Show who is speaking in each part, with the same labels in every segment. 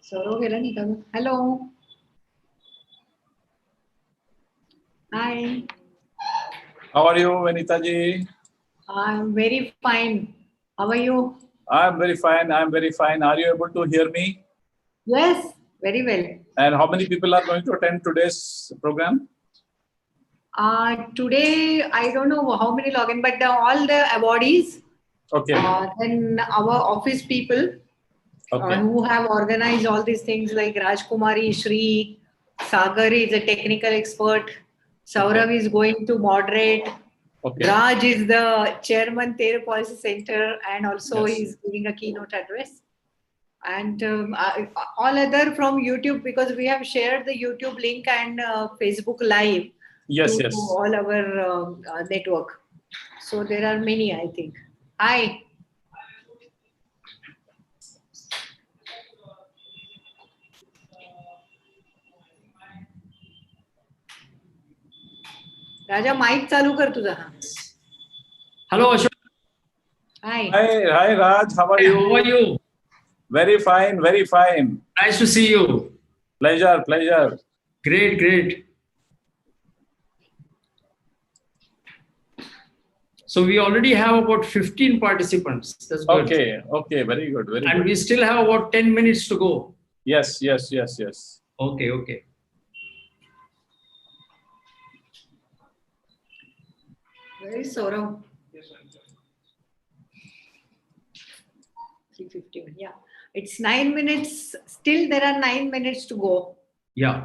Speaker 1: सौरव गेला नाही का ग? Hello. Hi.
Speaker 2: How are you, Vanita ji?
Speaker 1: I'm very fine. How are you?
Speaker 2: I'm very fine. I'm very fine. Are you able to hear me?
Speaker 1: Yes, very well.
Speaker 2: And how many people are going to attend today's program?
Speaker 1: Today, I don't know how many login, but all the awardees,
Speaker 2: Okay.
Speaker 1: then our office people
Speaker 2: Okay.
Speaker 1: who have organized all these things like Rajkumari, Shri, Sagar is a technical expert, Saurav is going to moderate,
Speaker 2: Okay.
Speaker 1: Raj is the chairman, Tere Policy Center, and also
Speaker 2: Yes.
Speaker 1: he's giving a keynote address. And all other from YouTube, because we have shared the YouTube link and Facebook Live
Speaker 2: Yes,
Speaker 1: to
Speaker 2: yes.
Speaker 1: all our network. So there are many, I think. Hi. Raja mic चालू कर तुझा.
Speaker 3: Hello, Ashok.
Speaker 1: Hi.
Speaker 2: Hi, Raj. How are you?
Speaker 3: How are you?
Speaker 2: Very fine, very fine.
Speaker 3: Nice to see you.
Speaker 2: Pleasure, pleasure.
Speaker 3: Great, great. So we already have about 15 participants. That's good.
Speaker 2: Okay, okay, very good, very
Speaker 3: And
Speaker 2: good.
Speaker 3: we still have about 10 minutes to go.
Speaker 2: Yes, yes, yes, yes.
Speaker 3: Okay, okay.
Speaker 1: Where is Saurav? 3:51. Yeah. It's 9 minutes. Still, there are 9 minutes to go.
Speaker 3: Yeah.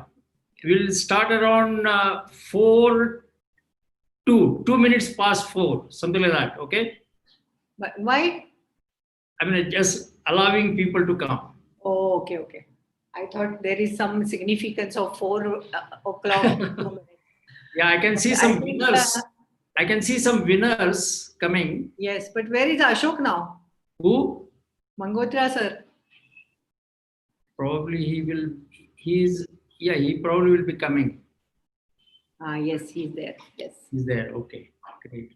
Speaker 3: We'll start around 2 minutes past 4, something like that. Okay.
Speaker 1: But why?
Speaker 3: I mean, just allowing people to come.
Speaker 1: Oh, okay, okay. I thought there is some significance of 4 o'clock.
Speaker 3: Yeah, I can see
Speaker 1: Okay,
Speaker 3: some
Speaker 1: I think,
Speaker 3: winners. I can see some winners coming.
Speaker 1: Yes, but where is Ashok now?
Speaker 3: Who?
Speaker 1: Mangotra sir.
Speaker 3: Probably he probably will be coming.
Speaker 1: Yes, he's there. Yes.
Speaker 3: He's there. Okay, great.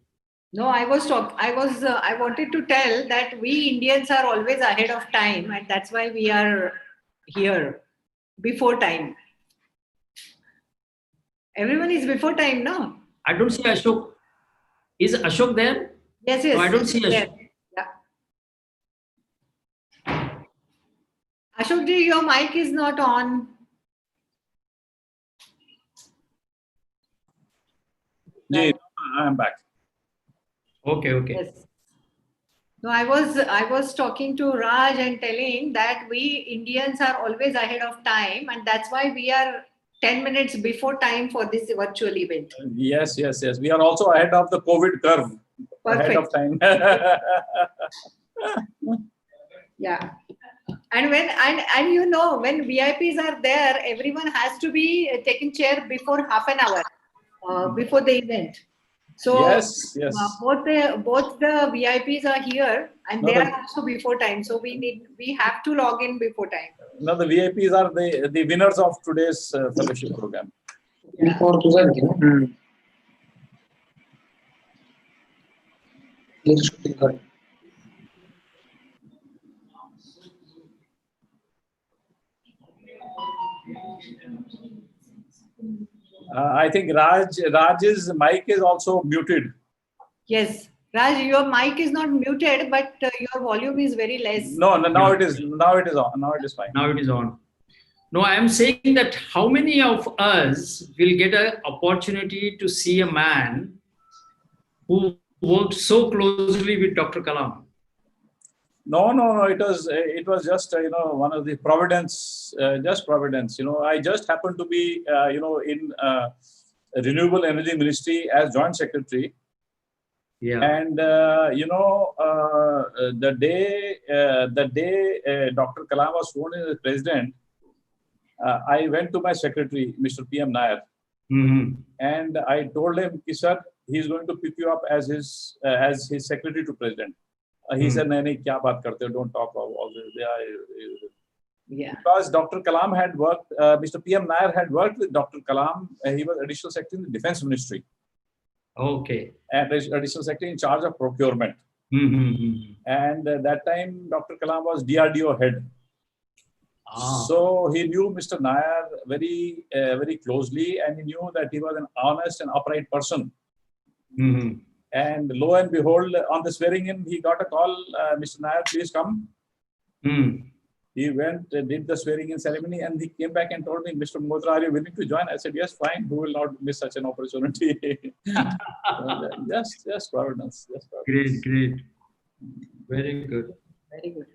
Speaker 1: No, I wanted to tell that we Indians are always ahead of time, and that's why we are here before time. Everyone is before time, no?
Speaker 3: I don't see Ashok. Is Ashok there?
Speaker 1: Yes, yes.
Speaker 3: No, I don't see
Speaker 1: he's there.
Speaker 3: Ashok.
Speaker 1: Yeah. Ashok ji, your mic is not on.
Speaker 2: Yeah, I'm back.
Speaker 3: Okay, okay.
Speaker 1: Yes. No, I was talking to Raj and telling that we Indians are always ahead of time, and that's why we are 10 minutes before time for this virtual event.
Speaker 2: Yes, yes, yes. We are also ahead of the COVID curve. Ahead of time.
Speaker 1: Yeah. And when you know, when VIPs are there, everyone has to be taking chair before half an hour before the event. So
Speaker 2: Yes, yes.
Speaker 1: both the VIPs are here, and
Speaker 2: No,
Speaker 1: they
Speaker 2: the-
Speaker 1: are also before time. So we have to log in before time.
Speaker 2: No, the VIPs are the winners of today's fellowship program.
Speaker 1: Yeah.
Speaker 2: I think Raj's mic is also muted.
Speaker 1: Yes, Raj, your mic is not muted, but your volume is very less.
Speaker 2: No, now it is. Now it is on. Now it is fine.
Speaker 3: Now it is on. No, I am saying that how many of us will get an opportunity to see a man who worked so closely with Dr. Kalam?
Speaker 2: No. It was just one of the providence, just providence. I just happened to be in renewable energy ministry as joint secretary.
Speaker 3: Yeah.
Speaker 2: And the day Dr. Kalam was sworn in as president, I went to my secretary, Mr. PM Nair, and I told him, sir, he's going to pick you up as his secretary to president. He said, "Nahi, kya baat karte ho? Don't talk about all this."
Speaker 1: Yeah.
Speaker 2: Because Dr. Kalam had worked, Mr. PM Nair had worked with Dr. Kalam. He was additional secretary in the defense ministry.
Speaker 3: Okay.
Speaker 2: And additional secretary in charge of procurement. And that time, Dr. Kalam was DRDO head.
Speaker 3: Ah.
Speaker 2: So he knew Mr. Nair very closely, and he knew that he was an honest and upright person.
Speaker 3: Mhm.
Speaker 2: And lo and behold, on the swearing in, he got a call, Mr. Nair, please come.
Speaker 3: Mm.
Speaker 2: He went, did the swearing in ceremony, and he came back and told me, Mr. Malhotra, are you willing to join? I said, yes, fine. Who will not miss such an opportunity? just providence. Just providence.
Speaker 3: Great. Very good.
Speaker 1: Very good.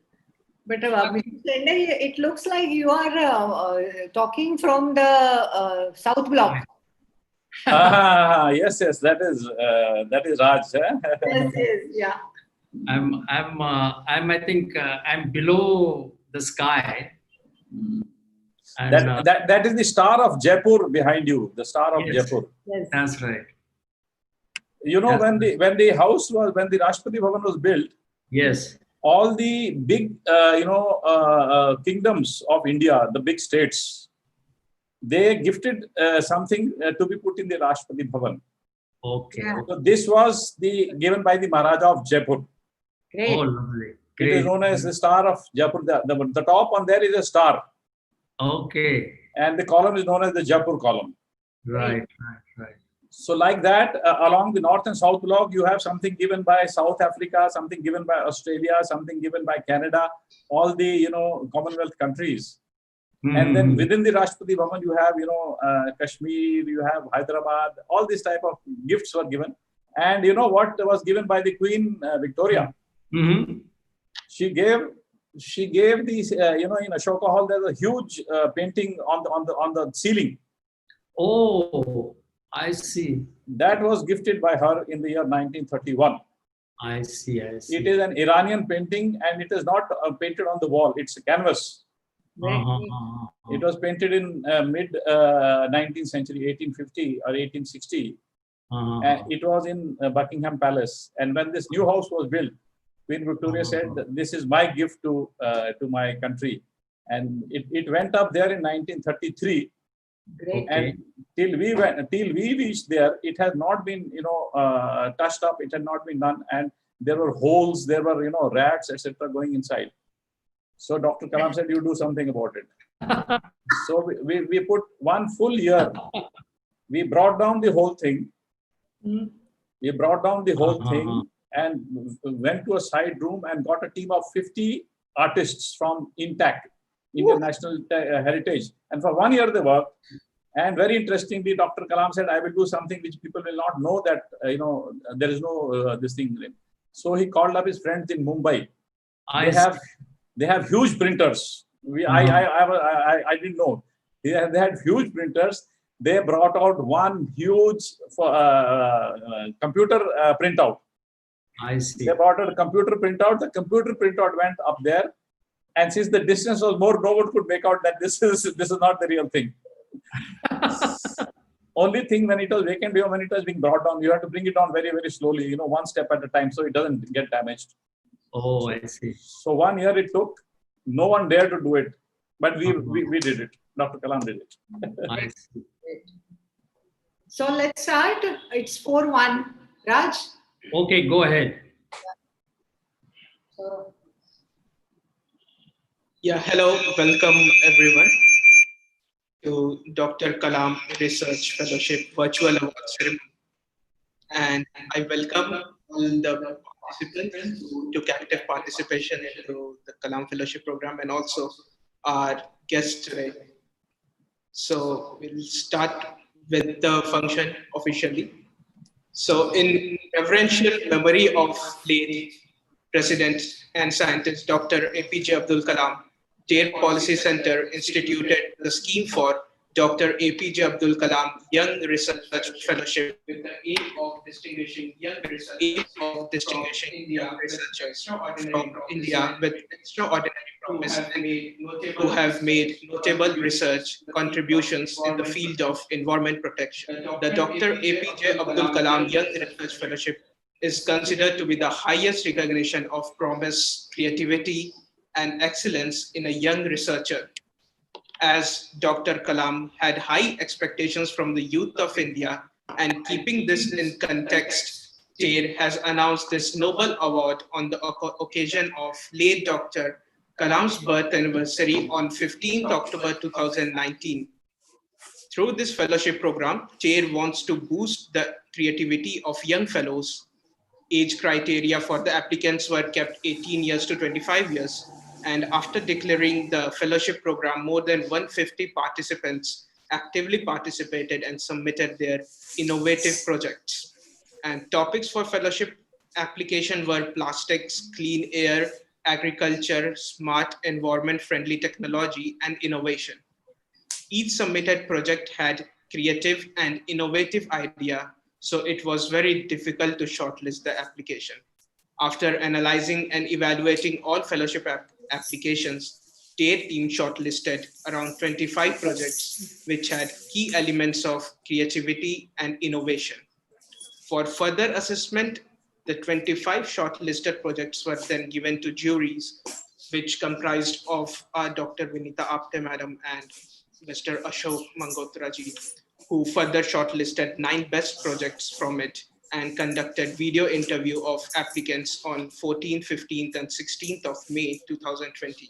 Speaker 1: But Mr. Tendai, it looks like you are talking from the South Block.
Speaker 2: Yes, that is Raj.
Speaker 1: Yes, yeah.
Speaker 3: I think I'm below the sky. And,
Speaker 2: That is the star of Jaipur behind you, the star of
Speaker 3: yes,
Speaker 2: Jaipur.
Speaker 1: Yes.
Speaker 3: That's right.
Speaker 2: You know, when the Rashtrapati Bhavan was built,
Speaker 3: Yes.
Speaker 2: all the big, kingdoms of India, the big states, they gifted something to be put in the Rashtrapati Bhavan.
Speaker 3: Okay.
Speaker 1: Yeah.
Speaker 2: So this was given by the Maharaja of Jaipur.
Speaker 1: Great.
Speaker 3: Oh, lovely.
Speaker 2: It is known as the star of Jaipur. The top on there is a star,
Speaker 3: Okay.
Speaker 2: and the column is known as the Jaipur column.
Speaker 3: Right.
Speaker 2: So like that, along the north and south block, you have something given by South Africa, something given by Australia, something given by Canada, all the Commonwealth countries. And then within the Rashtrapati Bhavan, you have Kashmir, you have Hyderabad, all these type of gifts were given. And you know what was given by the Queen Victoria?
Speaker 3: Mm-hmm.
Speaker 2: She gave these in Ashoka Hall. There's a huge painting on the ceiling.
Speaker 3: Oh, I see.
Speaker 2: That was gifted by her in the year 1931.
Speaker 3: I see.
Speaker 2: It is an Iranian painting, and it is not painted on the wall. It's a canvas. It was painted in mid 19th century, 1850 or 1860. And it was in Buckingham Palace. And when this new house was built, Queen Victoria said, "This is my gift to my country," and it went up there in 1933.
Speaker 1: Great.
Speaker 2: And till we reached there, it has not been touched up. It had not been done, and there were holes, there were rats, etc., going inside. So Dr. Kalam said, "You do something about it." So we put one full year. We brought down the whole thing. We brought down the whole thing and went to a side room and got a team of 50 artists from INTAC, Indian National Heritage. And for 1 year they worked. And very interestingly, Dr. Kalam said, "I will do something which people will not know that, there is no this thing." So he called up his friends in Mumbai. They have huge printers. I didn't know. They had huge printers. They brought out one huge computer printout.
Speaker 3: I see.
Speaker 2: They brought out a computer printout. The computer printout went up there, and since the distance was more, no one could make out that this is not the real thing. Only thing, when it was vacant, when it was being brought down, you have to bring it down very, very slowly, one step at a time, so it doesn't get damaged.
Speaker 3: Oh, I see.
Speaker 2: So 1 year it took. No one dared to do it, but we did it. Dr. Kalam did it.
Speaker 3: I see.
Speaker 1: So let's start. It's 4-1. Raj?
Speaker 3: Okay, go ahead.
Speaker 1: So,
Speaker 4: yeah, hello, welcome everyone to Dr. Kalam Research Fellowship Virtual Award Ceremony. And I welcome all the participants to active participation into the Kalam Fellowship Program and also our guests today. So we'll start with the function officially. So in reverential memory of late President and scientist Dr. APJ Abdul Kalam, DARE Policy Center instituted the scheme for Dr. APJ Abdul Kalam Young Research Fellowship with the aim of distinguishing young researchers from India with extraordinary promise who have made notable research contributions in the field of environment protection. The Dr. APJ Abdul Kalam Young Research Fellowship is considered to be the highest recognition of promise, creativity, and excellence in a young researcher. As Dr. Kalam had high expectations from the youth of India, and keeping this in context, DARE has announced this Nobel Award on the occasion of late Dr. Kalam's birth anniversary on 15th October 2019. Through this fellowship program, TAIR wants to boost the creativity of young fellows. Age criteria for the applicants were kept 18 years to 25 years. And after declaring the fellowship program, more than 150 participants actively participated and submitted their innovative projects. And topics for fellowship application were plastics, clean air, agriculture, smart environment-friendly technology, and innovation. Each submitted project had creative and innovative idea, so it was very difficult to shortlist the application. After analyzing and evaluating all fellowship applications, TAIR team shortlisted around 25 projects which had key elements of creativity and innovation. For further assessment, the 25 shortlisted projects were then given to juries, which comprised of Dr. Vinita Apte Madam and Mr. Ashok Mangotraji, who further shortlisted 9 best projects from it and conducted video interview of applicants on 14th, 15th, and 16th of May 2020.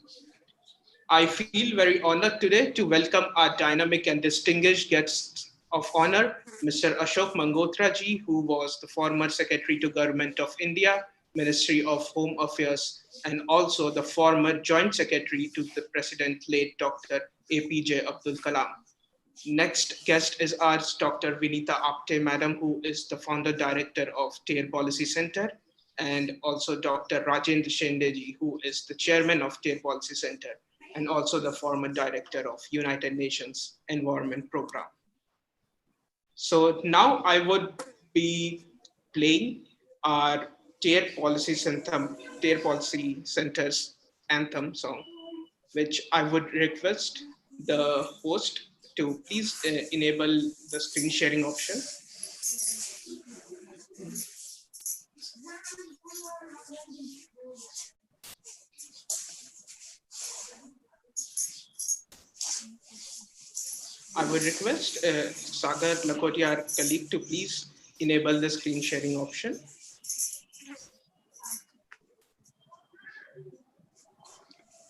Speaker 4: I feel very honored today to welcome our dynamic and distinguished guests of honor, Mr. Ashok Mangotraji, who was the former Secretary to Government of India, Ministry of Home Affairs, and also the former Joint Secretary to the President, late Dr. APJ Abdul Kalam. Next guest is ours, Dr. Vinita Apte Madam, who is the founder director of TAIR Policy Center, and also Dr. Rajendra Shendeji, who is the chairman of TAIR Policy Center, and also the former director of United Nations Environment Program. So now I would be playing our TAIR Policy Center's anthem song, which I would request the host to please enable the screen sharing option. I would request Sagar Lakoti, our colleague, to please enable the screen sharing option.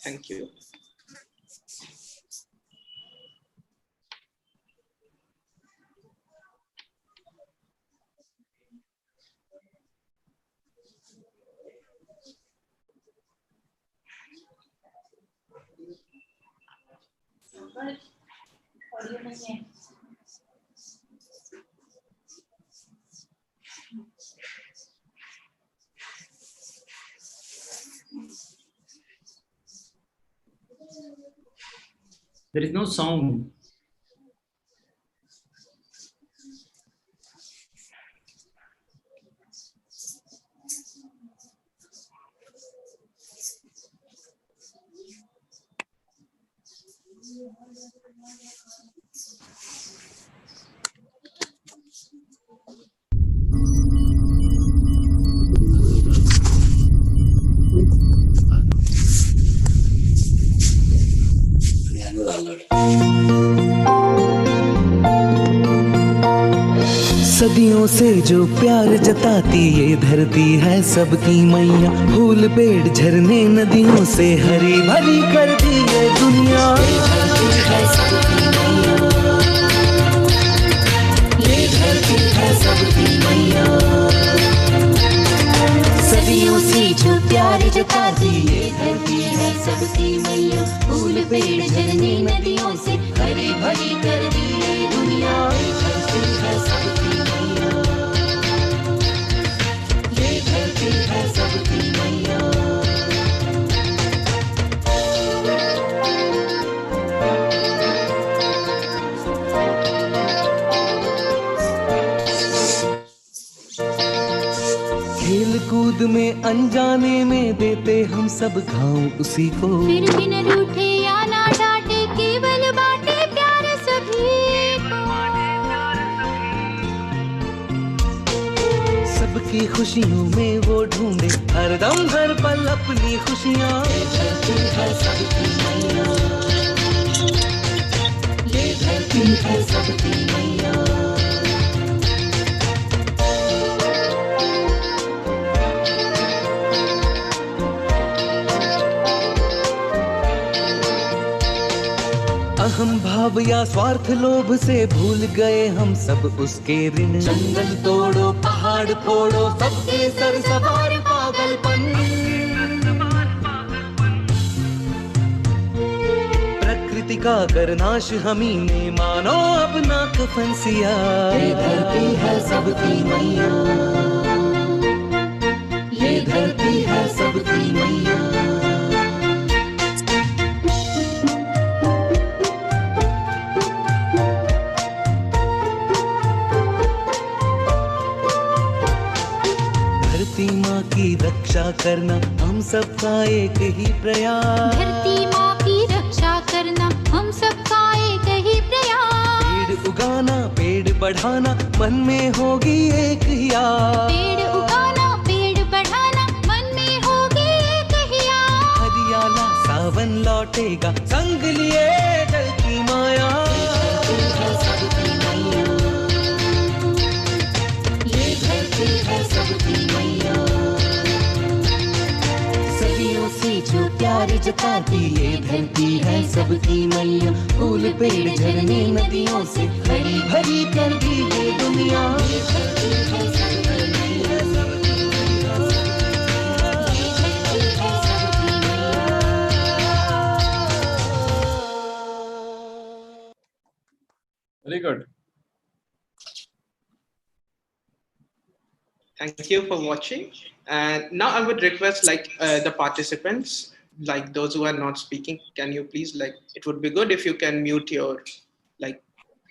Speaker 4: Thank you.
Speaker 3: There is no sound.
Speaker 5: सदियों से जो प्यार जताती ये धरती है सबकी मैया, फूल पेड़ झरने नदियों से हरी भरी कर दी ये दुनिया। ये धरती है सबकी मैया, सदियों से जो प्यार जताती ये धरती है सबकी मैया, फूल पेड़ झरने नदियों से हरी भरी कर दी ये दुनिया। ये धरती है सबकी मैया, ये धरती है सबकी मैया। खेल कूद में अनजाने में देते हम सब घाव उसी को,
Speaker 6: फिर भी न रूठे या ना डांटे, केवल बाटे प्यार सभी को।
Speaker 5: सबकी खुशियों में वो ढूंढे हरदम हर पल अपनी खुशियाँ। ये धरती है सबकी मैया, ये धरती है सबकी मैया।
Speaker 7: अहम भाव या स्वार्थ लोभ से भूल गए हम सब उसके ऋण। जंगल तोड़ो पहाड़ फोड़ो सबके सर सवार पागलपन। प्रकृति का करनाश हमी ने मानो अपना कफन सिया।
Speaker 5: ये धरती है सबकी मैया, ये धरती है सबकी मैया।
Speaker 7: धरती माँ की रक्षा करना हम सबका एक ही प्रयास।
Speaker 6: धरती माँ की रक्षा करना हम सबका एक ही प्रयास।
Speaker 7: पेड़ उगाना पेड़ बढ़ाना मन में होगी एक ही आस।
Speaker 6: पेड़ उगाना पेड़ बढ़ाना मन में होगी एक ही आस।
Speaker 7: हरियाला सावन लौटेगा संग लिए जल की माया।
Speaker 5: ये धरती है सबकी मैया। सदियों से जो प्यार जताती ये धरती है सबकी मैया। फूल पेड़ झरने नदियों से हरी भरी कर दी ये दुनिया। ये धरती है सबकी मैया, सबकी मैया, ये धरती है सबकी मैया।
Speaker 2: Very good.
Speaker 4: Thank you for watching. And now I would request the participants, like those who are not speaking, can you please it would be good if you can mute your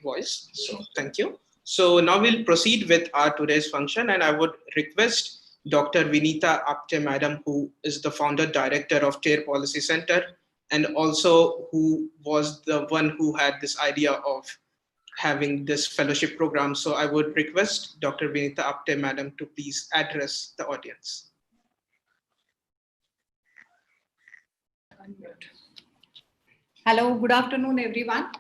Speaker 4: voice. So thank you. So now we'll proceed with our today's function, and I would request Dr. Vinita Apte Madam, who is the founder director of TARE Policy Center, and also who was the one who had this idea of having this fellowship program. So I would request Dr. Vinita Apte Madam to please address the audience.
Speaker 1: Hello, good afternoon, everyone.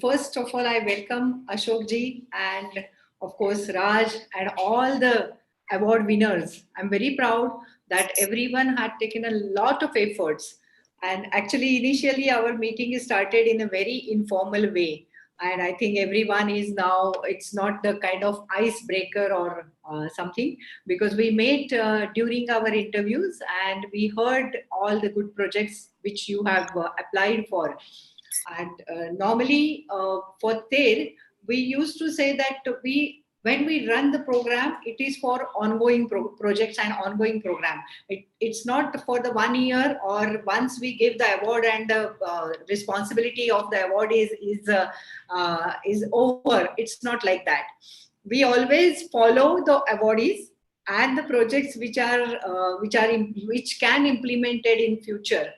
Speaker 1: First of all, I welcome Ashok ji and of course Raj and all the award winners. I'm very proud that everyone had taken a lot of efforts. And actually, initially, our meeting started in a very informal way. And I think everyone is now, it's not the kind of icebreaker or something, because we met during our interviews and we heard all the good projects which you have applied for. And normally for TARE, we used to say that when we run the program, it is for ongoing projects and ongoing program. It's not for the 1 year or once we give the award and the responsibility of the award is over. It's not like that. We always follow the awardees and the projects which can implemented in future.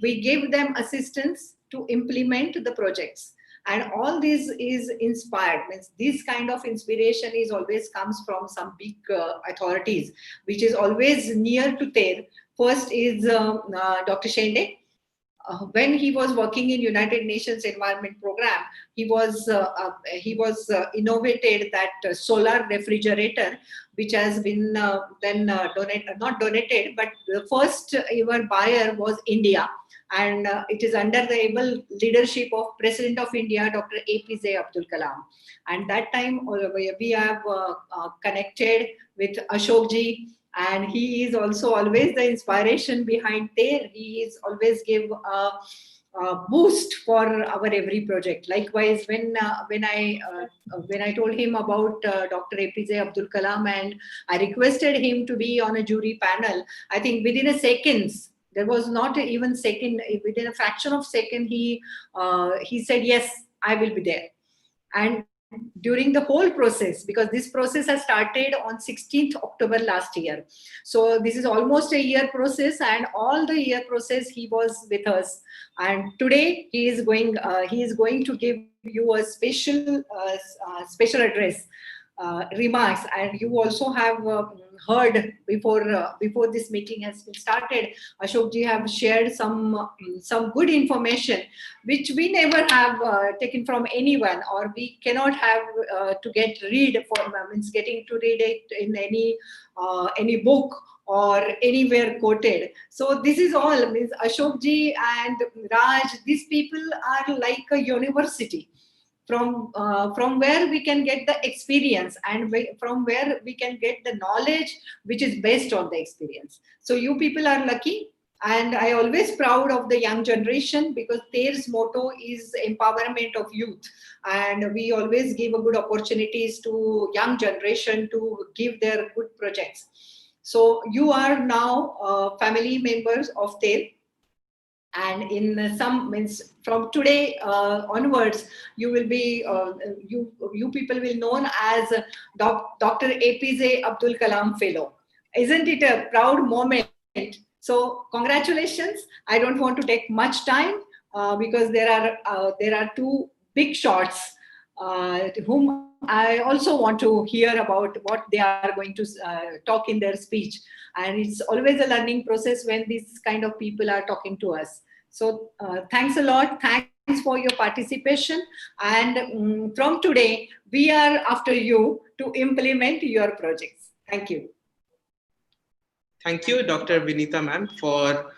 Speaker 1: We give them assistance to implement the projects. And all this is inspired. Means this kind of inspiration is always comes from some big authorities, which is always near to TARE. First is Dr. Shende. When he was working in United Nations Environment Program, he was innovated that solar refrigerator, which has been then not donated, but the first ever buyer was India. And it is under the able leadership of President of India, Dr. APJ Abdul Kalam. And that time we have connected with Ashok ji, and he is also always the inspiration behind TARE. He is always give a boost for our every project. Likewise, when I told him about Dr. APJ Abdul Kalam and I requested him to be on a jury panel, I think within a seconds. There was not even second, within a fraction of second, he said, yes, I will be there. And during the whole process, because this process has started on 16th October last year. So this is almost a year process, and all the year process he was with us. And today he is going to give you a special address. Remarks, and you also have heard before this meeting has been started, Ashok ji have shared some good information which we never have taken from anyone, or we cannot have to getting to read it in any book or anywhere quoted. So this is all, means Ashok ji and Raj, these people are like a university from where we can get the experience, and from where we can get the knowledge which is based on the experience. So you people are lucky, and I always proud of the young generation, because TER's motto is empowerment of youth, and we always give a good opportunities to young generation to give their good projects. So you are now family members of TER, and in some, means from today onwards, you will be you people will known as Dr. APJ Abdul Kalam Fellow. Isn't it a proud moment? So congratulations. I don't want to take much time because there are two big shots whom I also want to hear about what they are going to talk in their speech. And it's always a learning process when these kind of people are talking to us. So thanks a lot. Thanks for your participation. And from today, we are after you to implement your projects. Thank you.
Speaker 4: Thank you, Dr. Vinita ma'am, for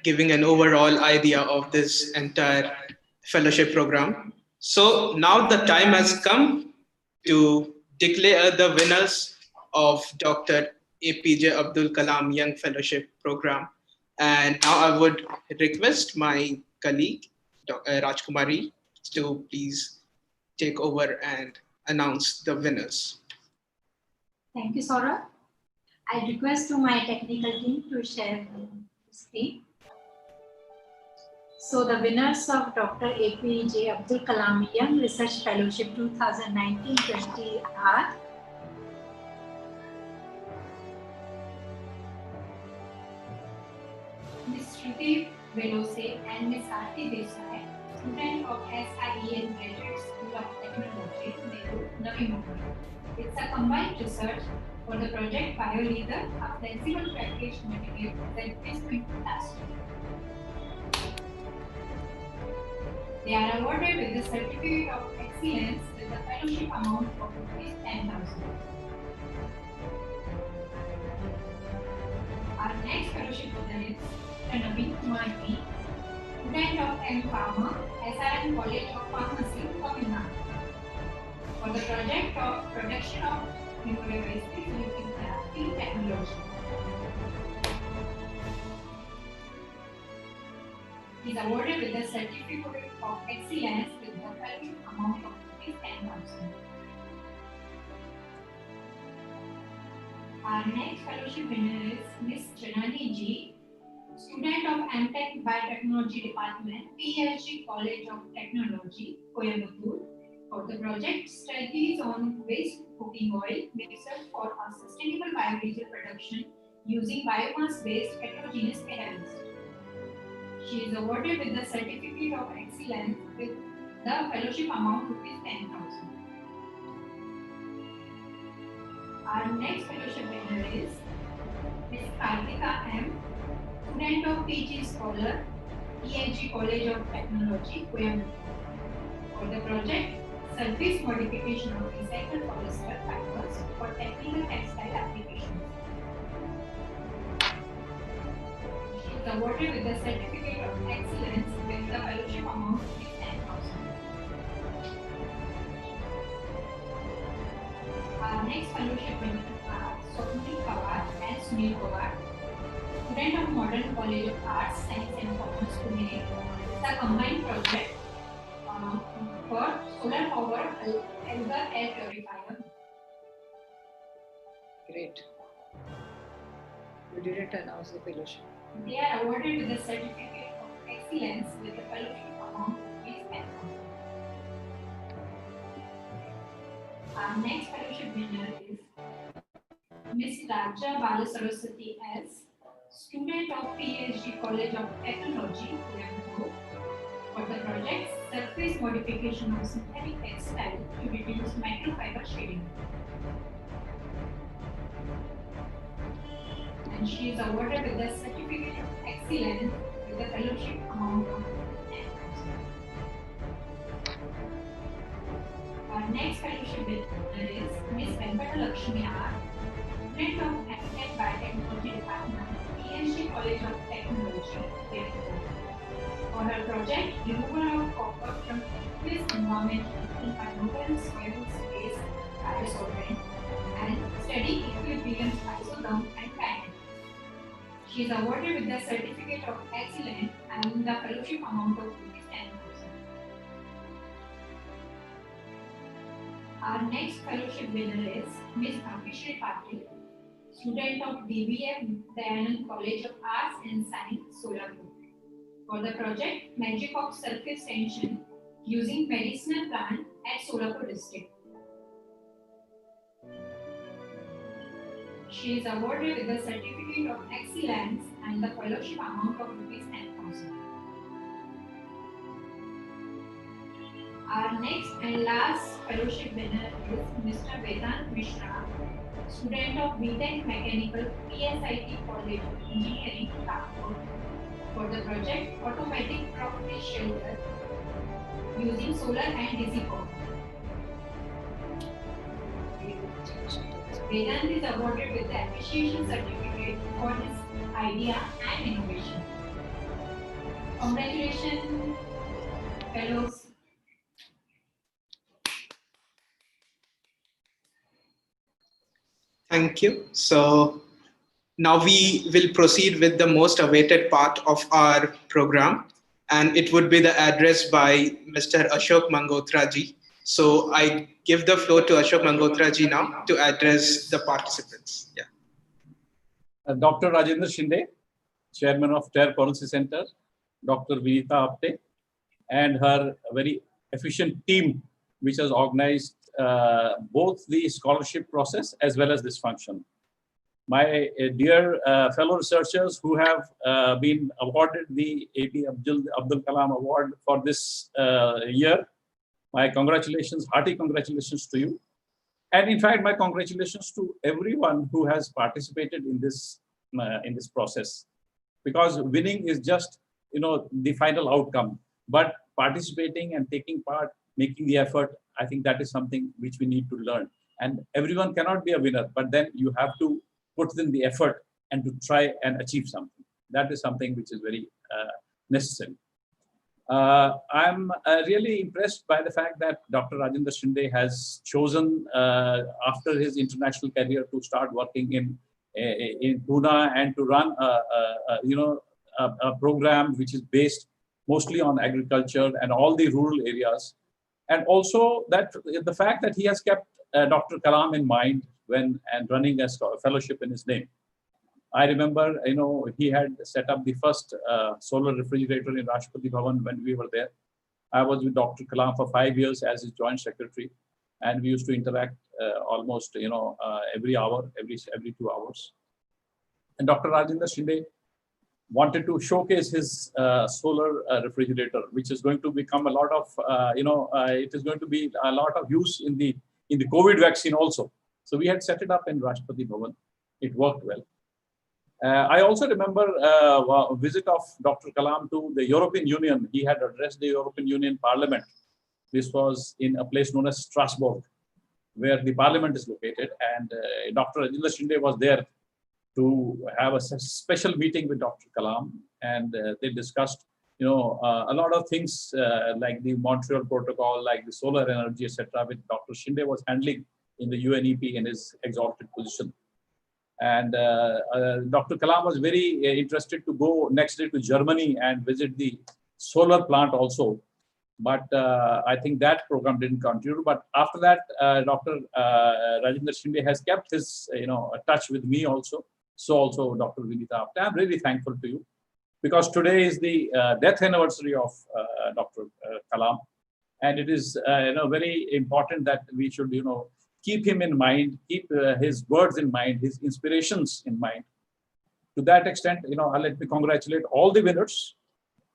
Speaker 4: giving an overall idea of this entire fellowship program. So now the time has come to declare the winners of Dr. APJ Abdul Kalam Young Fellowship Program. And now I would request my colleague, Rajkumari, to please take over and announce the winners.
Speaker 8: Thank you, Saurabh. I request to my technical team to share the screen. So the winners of Dr. APJ Abdul Kalam Young Research Fellowship 2019-20 are
Speaker 9: Ms. Shruti Velose and Ms. Aarti Desai, student of SIEN Graduate School of Technology, Navi Mumbai. It's a combined research for the project BioLeader, a flexible package material that is going to last. They are awarded with the Certificate of Excellence with the fellowship amount of ₹10,000. Our next fellowship winner is Naveen Kumar B, student of M Pharma, SRM College of Pharmacy, Tamil Nadu, for the project of production of immunodevices using clean technology. He is awarded with the Certificate of Excellence with the fellowship amount of ₹10,000. Our next fellowship winner is Ms. Janani G, student of MTech Biotechnology Department, PSG College of Technology, Coimbatore, for the project studies on waste cooking oil mixture for a sustainable biodiesel production using biomass-based heterogeneous catalyst. She is awarded with the Certificate of Excellence with the fellowship amount ₹10,000. Our next fellowship winner is Ms. Kartika M, student of PG Scholar, ENG College of Technology, Coimbatore, for the project Surface Modification of Recycled Polyester Fibers for Technical Textile Applications. She is awarded with the Certificate of Excellence with the fellowship amount ₹10,000. Our next fellowship winners are Swapnil Pawar and Sunil Pawar, student of Modern College of Arts, Science and Commerce, Pune. It's a combined project for solar power Elgar air purifier.
Speaker 1: Great. You didn't announce the fellowship.
Speaker 9: They are awarded with the Certificate of Excellence with the fellowship amount of ₹10,000. Our next fellowship winner is Ms. Raja Balasaraswati S, student of PSG College of Technology, Coimbatore, for the project Surface Modification of Synthetic Textile to reduce microfiber shading. And she is awarded with the Certificate of Excellence with the fellowship amount of ₹10,000. Our next fellowship winner is Ms. Venkata Lakshmi R, student of MTech Biotechnology PhD College of Technology, Coimbatore. For her project, removal of copper from aqueous environment using a novel soil-based biosolvent and steady equilibrium isotherm and kinetics. She is awarded with the Certificate of Excellence and the fellowship amount of ₹10,000. Our next fellowship winner is Ms. Bhavishri Patil, student of DVF Dayanand College of Arts and Science, Solapur. For the project Magic of Surface Tension using medicinal plant at Solapur district. She is awarded with the Certificate of Excellence and the fellowship amount of ₹10,000. Our next and last fellowship winner is Mr. Vedant Mishra, student of BTech Mechanical, PSIT College of Engineering, Kanpur, for the project Automatic Property Shelter using solar and DC power. Vedant is awarded with the Appreciation Certificate for his idea and innovation. Congratulations, fellows.
Speaker 4: Thank you. So now we will proceed with the most awaited part of our program, and it would be the address by Mr. Ashok Mangotra ji. So I give the floor to Ashok Mangotra ji now to address the participants. Yeah.
Speaker 2: Dr. Rajendra Shinde, Chairman of TER Policy Center, Dr. Vinita Apte, and her very efficient team, which has organized both the scholarship process as well as this function. My dear fellow researchers who have been awarded the AP Abdul Kalam Award for this year, my congratulations, hearty congratulations to you. And in fact, my congratulations to everyone who has participated in this process, because winning is just, the final outcome, but participating and taking part, making the effort, I think that is something which we need to learn. And everyone cannot be a winner, but then you have to put in the effort and to try and achieve something. That is something which is very necessary. I'm really impressed by the fact that Dr. Rajendra Shinde has chosen, after his international career, to start working in Pune and to run a program which is based mostly on agriculture and all the rural areas. And also that the fact that he has kept Dr. Kalam in mind when running a fellowship in his name. I remember, he had set up the first solar refrigerator in Rashtrapati Bhavan when we were there. I was with Dr. Kalam for 5 years as his joint secretary, and we used to interact almost, every hour, every 2 hours. And Dr. Rajendra Shinde wanted to showcase his solar refrigerator, which is going to become a lot of, it is going to be a lot of use in the COVID vaccine also. So we had set it up in Rashtrapati Bhavan. It worked well. I also remember a visit of Dr. Kalam to the European Union. He had addressed the European Union Parliament. This was in a place known as Strasbourg, where the Parliament is located. And Dr. Rajendra Shinde was there to have a special meeting with Dr. Kalam. And they discussed, a lot of things like the Montreal Protocol, like the solar energy, etc., which Dr. Shinde was handling in the UNEP in his exalted position. And Dr. Kalam was very interested to go next day to Germany and visit the solar plant also. But I think that program didn't continue. But after that, Dr. Rajendra Shinde has kept his, touch with me also. So also Dr. Vinita Apte. I'm really thankful to you, because today is the death anniversary of Dr. Kalam. And it is, very important that we should, keep him in mind, keep his words in mind, his inspirations in mind. To that extent, let me congratulate all the winners.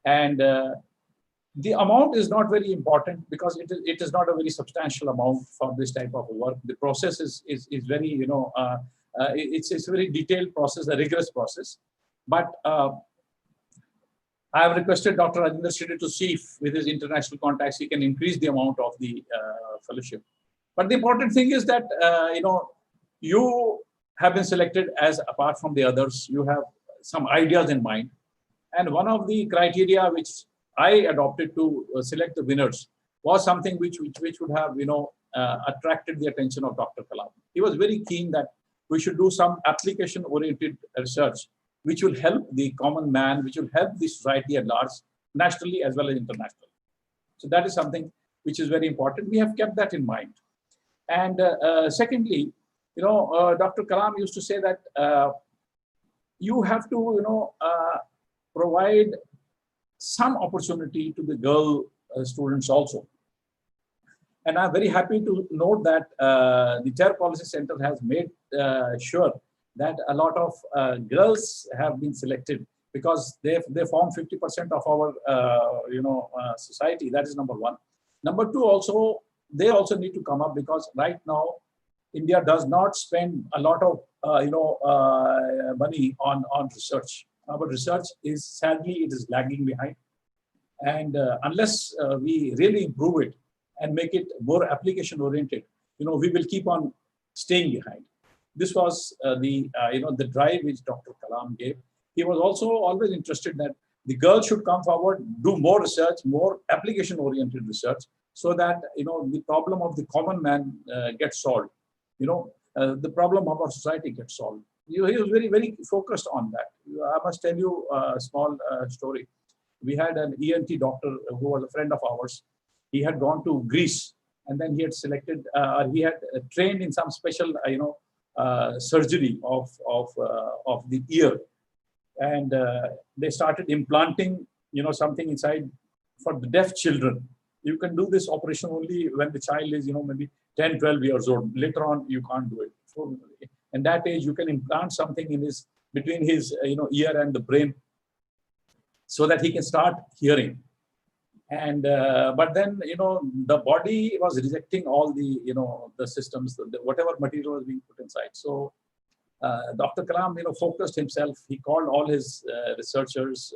Speaker 2: And the amount is not very important, because it is not a very substantial amount for this type of work. The process is very, it's a very detailed process, a rigorous process. But I have requested Dr. Rajendra Shinde to see if with his international contacts he can increase the amount of the fellowship. But the important thing is that, you have been selected as, apart from the others, you have some ideas in mind. And one of the criteria which I adopted to select the winners was something which would have, attracted the attention of Dr. Kalam. He was very keen that we should do some application-oriented research, which will help the common man, which will help the society at large, nationally as well as internationally. So that is something which is very important. We have kept that in mind. And secondly, Dr. Kalam used to say that you have to, provide some opportunity to the girl students also. And I'm very happy to note that the Terror Policy Center has made sure that a lot of girls have been selected because they form 50% of our society. That is number one. Number two, also they also need to come up because right now India does not spend a lot of money on research. Our research is sadly it is lagging behind, and unless we really improve it and make it more application oriented, we will keep on staying behind. This was the drive which Dr. Kalam gave. He was also always interested that the girls should come forward, do more research, more application oriented research, so that the problem of the common man gets solved. The problem of our society gets solved. He was very, very focused on that. I must tell you a small story. We had an ENT doctor who was a friend of ours. He had gone to Greece, and then he had selected, he had trained in some special, surgery of the ear, and they started implanting, something inside for the deaf children. You can do this operation only when the child is, maybe 10, 12 years old. Later on, you can't do it. So, in that age, you can implant something in between his, ear and the brain, so that he can start hearing. And but then the body was rejecting all the the systems, whatever material was being put inside. So Dr. Kalam focused himself. He called all his researchers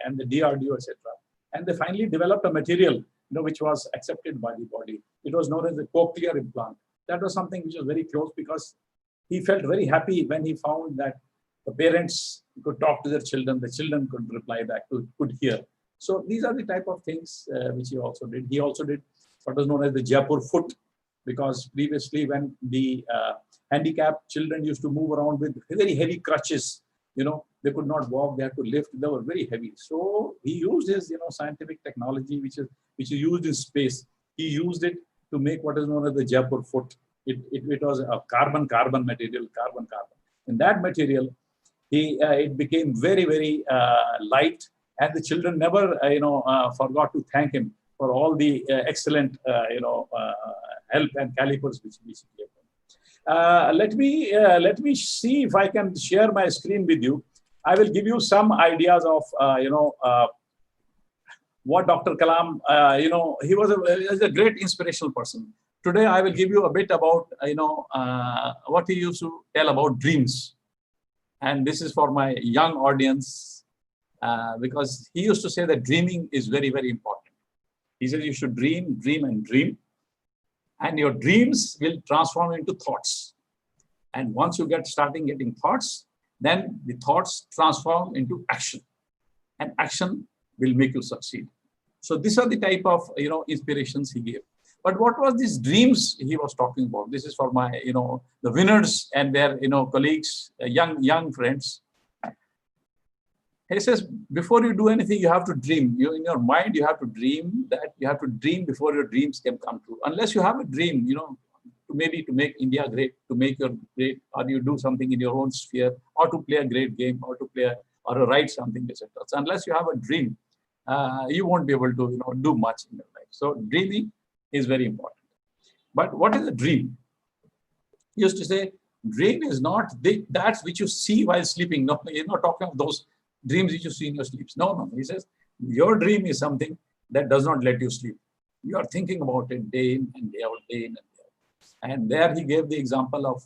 Speaker 2: and the DRDO, etc. And they finally developed a material which was accepted by the body. It was known as the cochlear implant. That was something which was very close because he felt very happy when he found that the parents could talk to their children, the children could reply back, could hear. So these are the type of things which he also did. He also did what was known as the Jaipur foot, because previously when the handicapped children used to move around with very heavy crutches, they could not walk, they had to lift, they were very heavy. So he used his scientific technology, which is used in space. He used it to make what is known as the Jaipur foot. It was a carbon material, carbon. In that material, it became very, very light, and the children never forgot to thank him for all the excellent help and calipers which he gave them. Let me see if I can share my screen with you. I will give you some ideas of what Dr. Kalam, he was a great inspirational person. Today, I will give you a bit about, what he used to tell about dreams. And this is for my young audience, because he used to say that dreaming is very, very important. He said you should dream, and dream. And your dreams will transform into thoughts. And once you starting getting thoughts, then the thoughts transform into action. And action will make you succeed. So these are the type of, inspirations he gave. But what was these dreams he was talking about? This is for my, the winners and their, colleagues, young friends. He says, before you do anything, you have to dream. In your mind, you have to dream that you have to dream before your dreams can come true. Unless you have a dream, to make India great, to make your great, or you do something in your own sphere, or to play a great game, or to or write something, etc. So unless you have a dream, you won't be able to, do much in your life. So dreaming is very important. But what is a dream? He used to say, dream is not that which you see while sleeping. No, you're not talking of those dreams which you see in your sleeps. No. He says, your dream is something that does not let you sleep. You are thinking about it day in and day out, day in and day out. And there he gave the example of,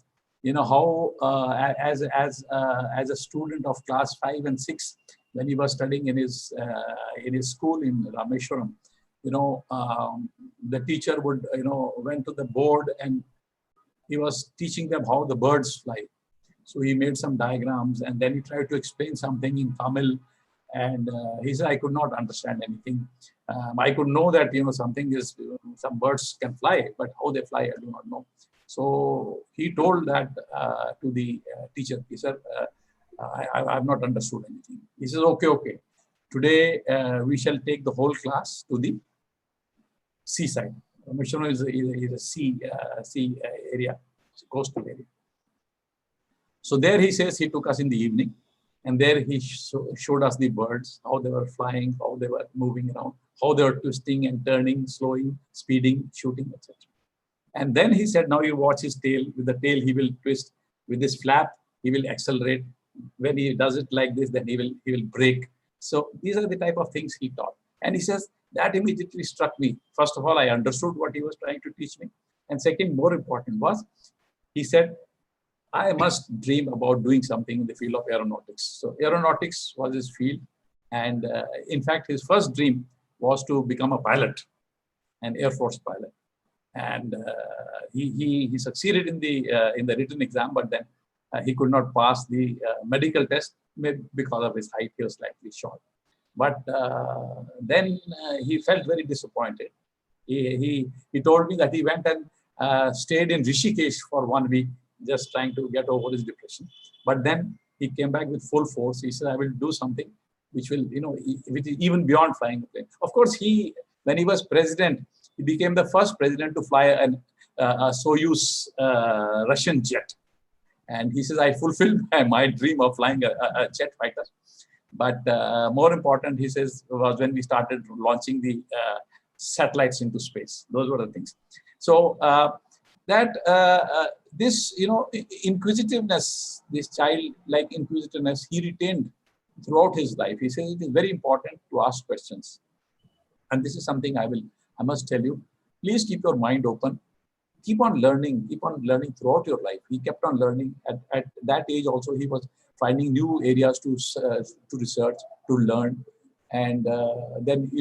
Speaker 2: how as a student of class 5 and 6, when he was studying in his school in Rameshwaram, the teacher would, went to the board and he was teaching them how the birds fly. So he made some diagrams and then he tried to explain something in Tamil. And he said, I could not understand anything. I could know that, something is, some birds can fly, but how they fly, I do not know. So he told that to the teacher. He said, I have not understood anything. He says, okay. Today, we shall take the whole class to the seaside. Mishno is a sea area, coastal area. So there he says he took us in the evening, and there he showed us the birds, how they were flying, how they were moving around, how they were twisting and turning, slowing, speeding, shooting, etc. And then he said, now you watch his tail. With the tail, he will twist. With his flap, he will accelerate. When he does it like this, then he will brake. So these are the type of things he taught. And he says, that immediately struck me. First of all, I understood what he was trying to teach me. And second, more important was, he said, I must dream about doing something in the field of aeronautics. So aeronautics was his field. And in fact, his first dream was to become a pilot, an Air Force pilot. And he succeeded in the written exam, but then he could not pass the medical test, maybe because of his height. He was slightly short. But then he felt very disappointed. He told me that he went and stayed in Rishikesh for 1 week, just trying to get over his depression. But then he came back with full force. He said, I will do something which will, which is even beyond flying a plane. Of course, when he was president, he became the first president to fly a Soyuz Russian jet. And he says, I fulfilled my dream of flying a jet fighter. But more important, he says, was when we started launching the satellites into space. Those were the things. So this, inquisitiveness, this childlike inquisitiveness, he retained throughout his life. He says it is very important to ask questions. And this is something I must tell you. Please keep your mind open. Keep on learning throughout your life. He kept on learning. At that age also, he was finding new areas to research, to learn. And then,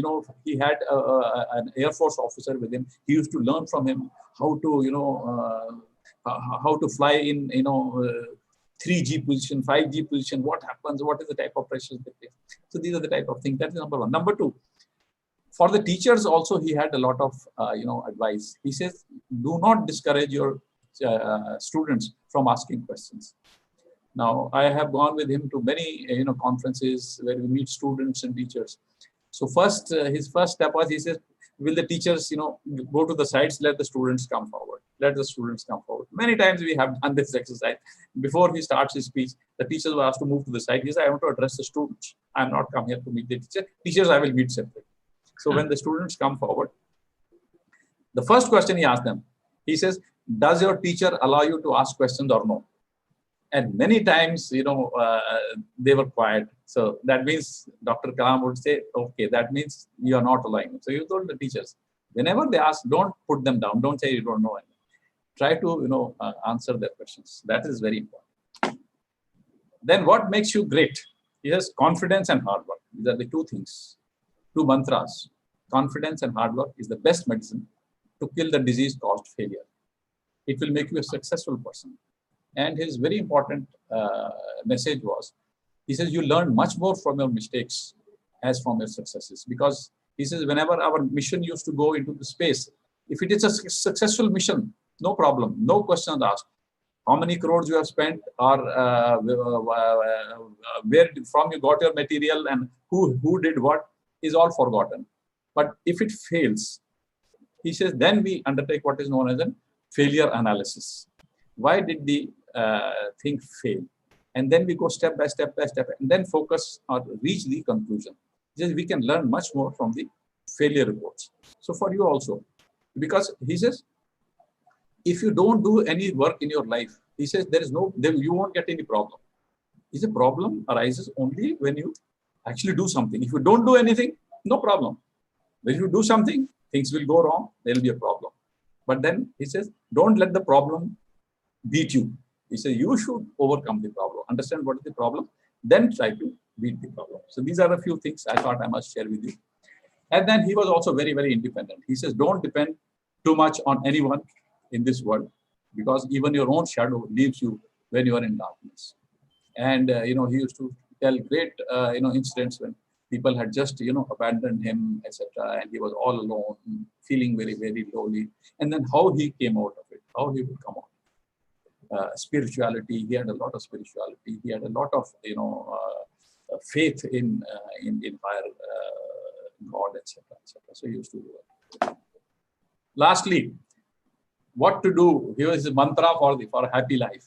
Speaker 2: he had an Air Force officer with him. He used to learn from him how to fly in, 3G position, 5G position, what happens, what is the type of pressures they face. So these are the type of things. That is number one. Number two, for the teachers also, he had a lot of, advice. He says, do not discourage your students from asking questions. Now, I have gone with him to many, conferences where we meet students and teachers. So his first step was, he says, will the teachers, go to the sides, let the students come forward. Let the students come forward. Many times we have done this exercise. Before he starts his speech, the teachers were asked to move to the side. He said, I want to address the students. I'm not come here to meet the teacher. Teachers, I will meet separately. So when the students come forward, the first question he asked them, he says, does your teacher allow you to ask questions or no? And many times, they were quiet. So that means Dr. Kalam would say, okay, that means you are not allowing them. So you told the teachers, whenever they ask, don't put them down. Don't say you don't know anything. Try to, answer their questions. That is very important. Then what makes you great? Yes, confidence and hard work. These are the two things. Two mantras. Confidence and hard work is the best medicine to kill the disease caused failure. It will make you a successful person. And his very important message was, he says, you learn much more from your mistakes as from your successes. Because he says, whenever our mission used to go into the space, if it is a successful mission, no problem, no questions asked. How many crores you have spent, or where from you got your material, and who did what, is all forgotten. But if it fails, he says, then we undertake what is known as a failure analysis. Why did the thing fail? And then we go step by step, and then focus or reach the conclusion. He says, we can learn much more from the failure reports. So for you also, because he says, if you don't do any work in your life, he says, you won't get any problem. He says, problem arises only when you actually do something. If you don't do anything, no problem. When you do something, things will go wrong, there will be a problem. But then he says, don't let the problem beat you. He says, you should overcome the problem, understand what is the problem, then try to beat the problem. So these are a few things I thought I must share with you. And then he was also very, very independent. He says, don't depend too much on anyone in this world, because even your own shadow leaves you when you are in darkness. And he used to tell great incidents when people had just abandoned him, etc., and he was all alone, feeling very, very lonely. And then how he came out of it, how he would come out. Spirituality. He had a lot of spirituality. He had a lot of faith in higher God, etc., etc. So he used to do it. Lastly, what to do? Here is the mantra for a happy life.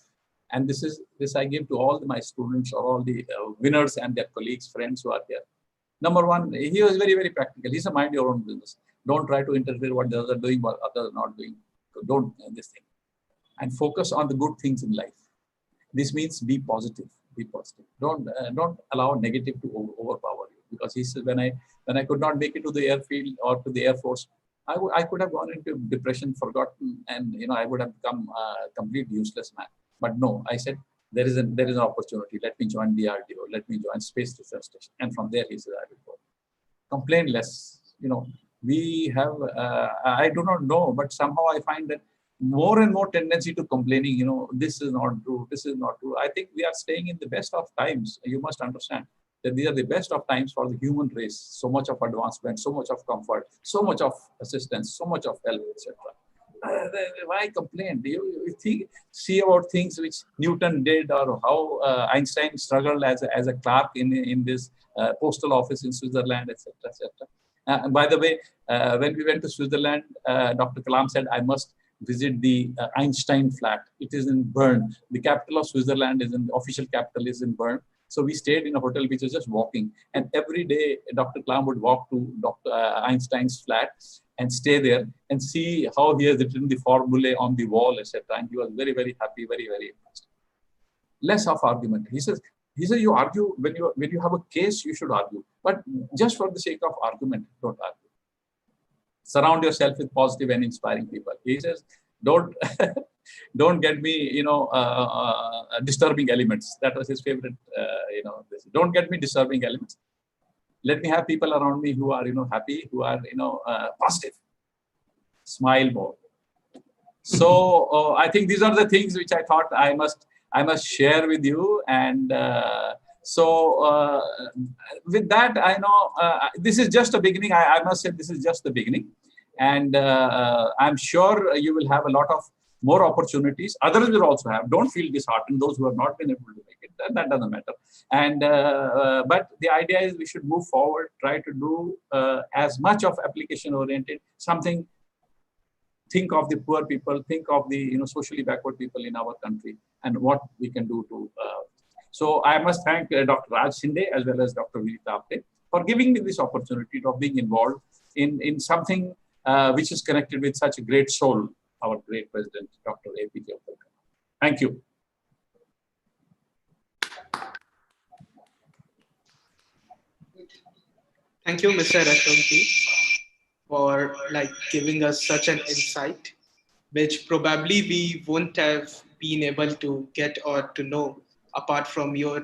Speaker 2: And this I give to all my students or all the winners and their colleagues, friends who are there. Number one, he was very, very practical. He's a mind your own business. Don't try to interfere what the others are doing, what others are not doing. Don't this thing. And focus on the good things in life. This means be positive. Be positive. Don't allow negative to overpower you. Because he said, when I could not make it to the airfield or to the Air Force, I could have gone into depression, forgotten, and I would have become a complete useless man. But no, I said there is an opportunity. Let me join DRDO. Let me join Space Research Station. And from there, he said, I will go. Complain less. We have. I do not know, but somehow I find that more and more tendency to complaining. This is not true. This is not true. I think we are staying in the best of times. You must understand that these are the best of times for the human race. So much of advancement, so much of comfort, so much of assistance, so much of help, etc. Why complain? You see about things which Newton did, or how Einstein struggled as a clerk in this postal office in Switzerland, etc., etc. By the way, when we went to Switzerland, Dr. Kalam said, I must visit the Einstein flat. It is in Bern. The capital of Switzerland the official capital is in Bern. So we stayed in a hotel which was just walking. And every day, Dr. Kalam would walk to Dr. Einstein's flat and stay there and see how he has written the formulae on the wall, etc. And he was very, very happy, very, very impressed. Less of argument. He says you argue when you have a case, you should argue. But just for the sake of argument, don't argue. Surround yourself with positive and inspiring people. He says, don't get me, disturbing elements. That was his favorite, don't get me disturbing elements. Let me have people around me who are, happy, who are, positive. Smile more. So I think these are the things which I thought I must share with you. And so with that, I know this is just a beginning. I must say this is just the beginning. And I'm sure you will have a lot of more opportunities. Others will also have. Don't feel disheartened. Those who have not been able to make it, that doesn't matter. And but the idea is we should move forward, try to do as much of application oriented, something. Think of the poor people, think of the socially backward people in our country, and what we can do to. So I must thank Dr. Raj Shinde as well as Dr. Vinita Apte for giving me this opportunity of being involved in something which is connected with such a great soul, our great president, Dr. APJ Abdul Kalam. Thank you.
Speaker 4: Thank you, Mr. Ashokji, for giving us such an insight, which probably we wouldn't have been able to get or to know apart from your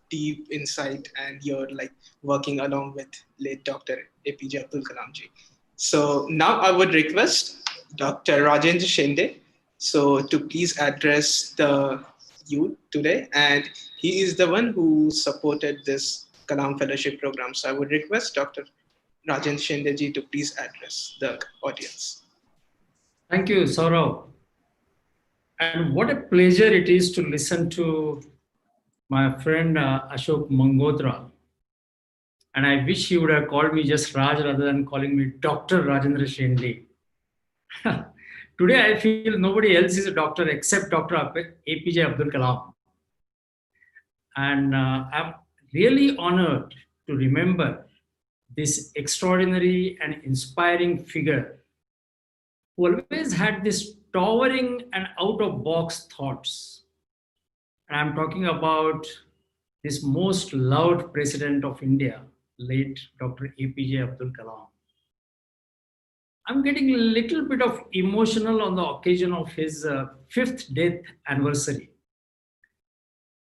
Speaker 4: deep insight and your working along with late Dr. APJ Abdul Kalam ji. So now I would request Dr. Rajendra Shinde to please address the youth today, and he is the one who supported this Kalam Fellowship program. So I would request Dr. Rajendra Shinde ji to please address the audience.
Speaker 3: Thank you, Saurav. And what a pleasure it is to listen to my friend Ashok Mangotra. And I wish he would have called me just Raj rather than calling me Dr. Rajendra Shinde. Today, I feel nobody else is a doctor except Dr. APJ Abdul Kalam. And I'm really honored to remember this extraordinary and inspiring figure who always had this towering and out-of-box thoughts. And I'm talking about this most loved president of India, late Dr. APJ Abdul Kalam. I'm getting a little bit of emotional on the occasion of his 5th death anniversary.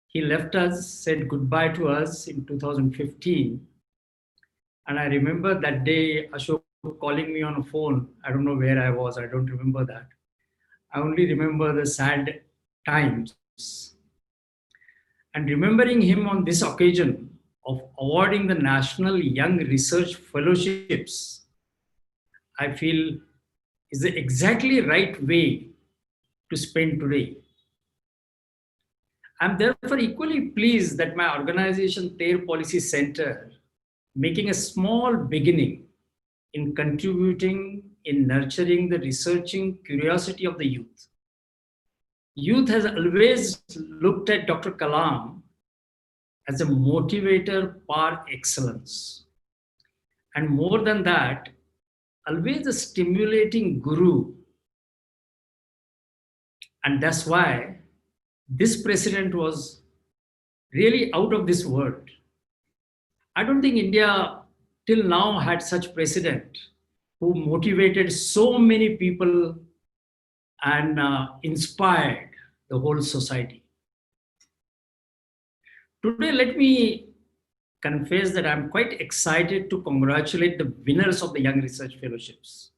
Speaker 3: He left us, said goodbye to us in 2015. And I remember that day, Ashok calling me on a phone. I don't know where I was. I don't remember that. I only remember the sad times And remembering him on this occasion of awarding the National Young Research Fellowships, I feel is the exactly right way to spend today. I'm therefore equally pleased that my organization, Ther Policy Center, making a small beginning in contributing in nurturing the researching curiosity of the youth. Youth has always looked at Dr. Kalam as a motivator par excellence. And more than that, always a stimulating guru. And that's why this president was really out of this world. I don't think India till now had such president who motivated so many people and inspired the whole society. Today, let me confess that I'm quite excited to congratulate the winners of the Young Research Fellowships.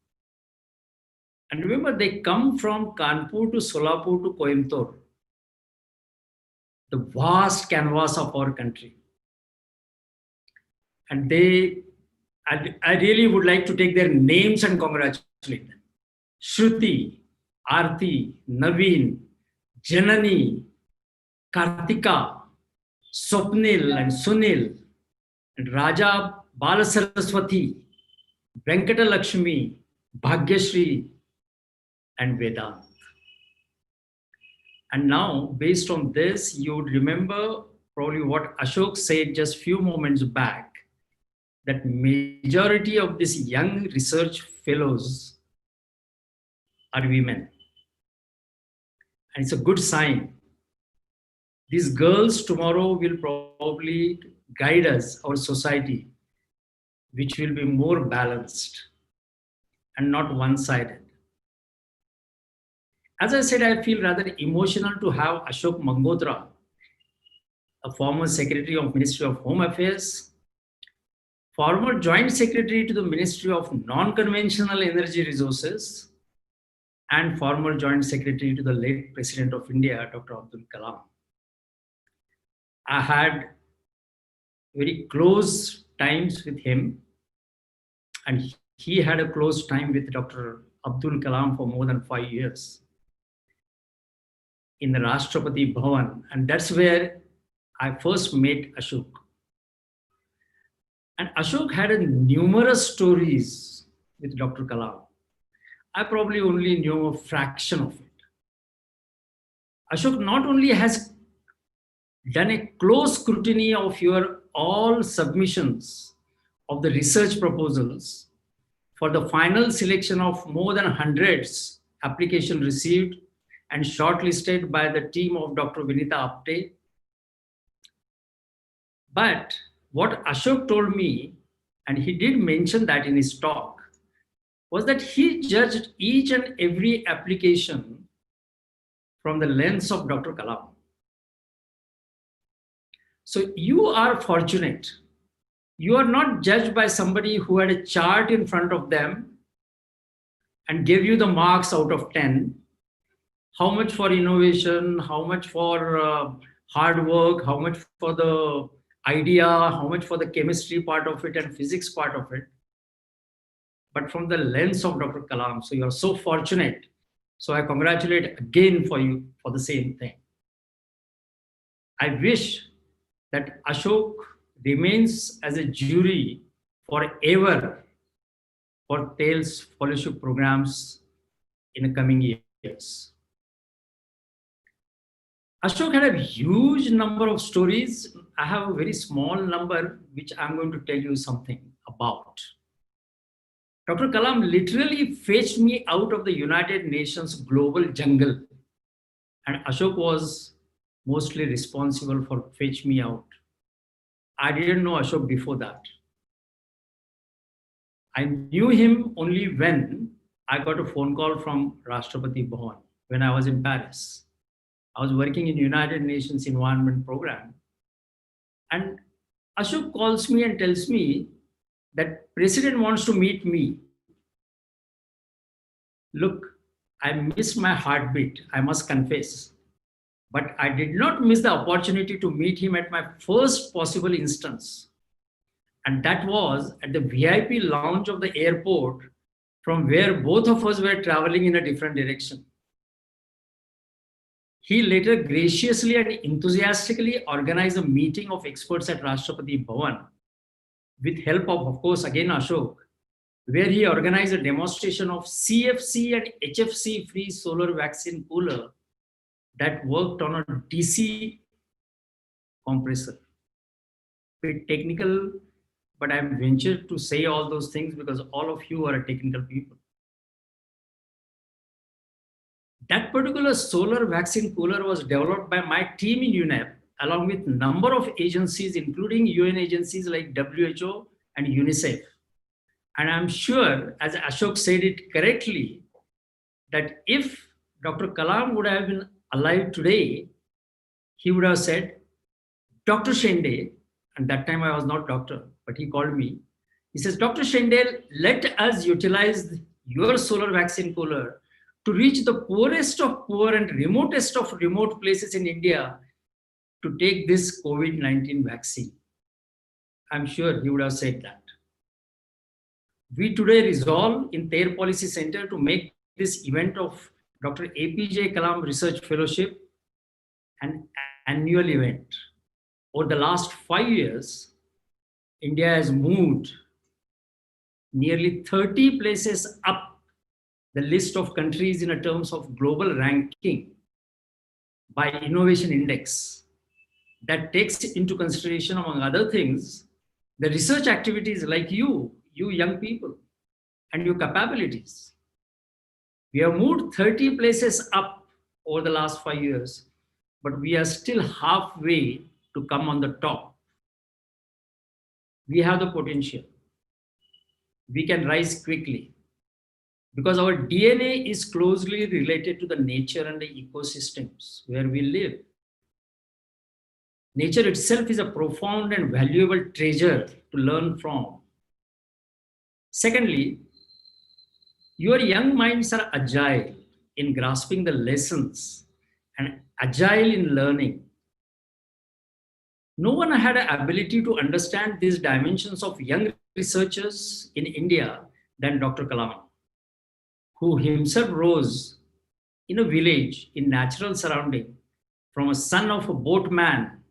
Speaker 3: And remember, they come from Kanpur to Solapur to Coimbatore, the vast canvas of our country. And I really would like to take their names and congratulate them. Shruti, Arti, Naveen, Janani, Kartika, Swapnil and Sunil, and Raja Balasaraswati, Venkata Lakshmi, Bhagyashri, and Vedant. And now, based on this, you would remember probably what Ashok said just few moments back, that majority of these young research fellows are women. And it's a good sign. These girls tomorrow will probably guide us, our society, which will be more balanced and not one-sided. As I said, I feel rather emotional to have Ashok Mangotra, a former Secretary of Ministry of Home Affairs, former Joint Secretary to the Ministry of Non-Conventional Energy Resources, and former Joint Secretary to the late President of India, Dr. Abdul Kalam. I had very close times with him, and he had a close time with Dr. Abdul Kalam for more than 5 years in the Rashtrapati Bhavan, and that's where I first met Ashok. And Ashok had numerous stories with Dr. Kalam. I probably only knew a fraction of it. Ashok not only has done a close scrutiny of your all submissions of the research proposals for the final selection of more than hundreds applications received and shortlisted by the team of Dr. Vinita Apte. But what Ashok told me, and he did mention that in his talk, was that he judged each and every application from the lens of Dr. Kalam. So you are fortunate. You are not judged by somebody who had a chart in front of them and gave you the marks out of 10. How much for innovation, how much for hard work, how much for the idea, how much for the chemistry part of it and physics part of it. But from the lens of Dr. Kalam. So you are so fortunate. So I congratulate again for you for the same thing. I wish that Ashok remains as a jury forever for TALE's fellowship programs in the coming years. Ashok had a huge number of stories. I have a very small number, which I'm going to tell you something about. Dr. Kalam literally fetched me out of the United Nations global jungle. And Ashok was mostly responsible for fetch me out. I didn't know Ashok before that. I knew him only when I got a phone call from Rashtrapati Bhavan when I was in Paris. I was working in United Nations Environment Program. And Ashok calls me and tells me that President wants to meet me. Look, I miss my heartbeat, I must confess. But I did not miss the opportunity to meet him at my first possible instance. And that was at the VIP lounge of the airport, from where both of us were traveling in a different direction. He later graciously and enthusiastically organized a meeting of experts at Rashtrapati Bhavan with help of course, again Ashok, where he organized a demonstration of CFC and HFC free solar vaccine cooler that worked on a DC compressor. Bit technical, but I'm ventured to say all those things because all of you are technical people. That particular solar vaccine cooler was developed by my team in UNEP, along with number of agencies, including UN agencies like WHO and UNICEF. And I'm sure, as Ashok said it correctly, that if Dr. Kalam would have been alive today, he would have said, Dr. Shende, and that time I was not doctor, but he called me. He says, Dr. Shende, let us utilize your solar vaccine cooler to reach the poorest of poor and remotest of remote places in India to take this COVID-19 vaccine. I'm sure he would have said that. We today resolve in Thair Policy Center to make this event of Dr. APJ Kalam Research Fellowship an annual event. Over the last 5 years, India has moved nearly 30 places up the list of countries in terms of global ranking by Innovation Index. That takes into consideration, among other things, the research activities like you young people, and your capabilities. We have moved 30 places up over the last 5 years, but we are still halfway to come on the top. We have the potential. We can rise quickly because our DNA is closely related to the nature and the ecosystems where we live. Nature itself is a profound and valuable treasure to learn from. Secondly, your young minds are agile in grasping the lessons and agile in learning. No one had an ability to understand these dimensions of young researchers in India than Dr. Kalam, who himself rose in a village in natural surrounding from a son of a boatman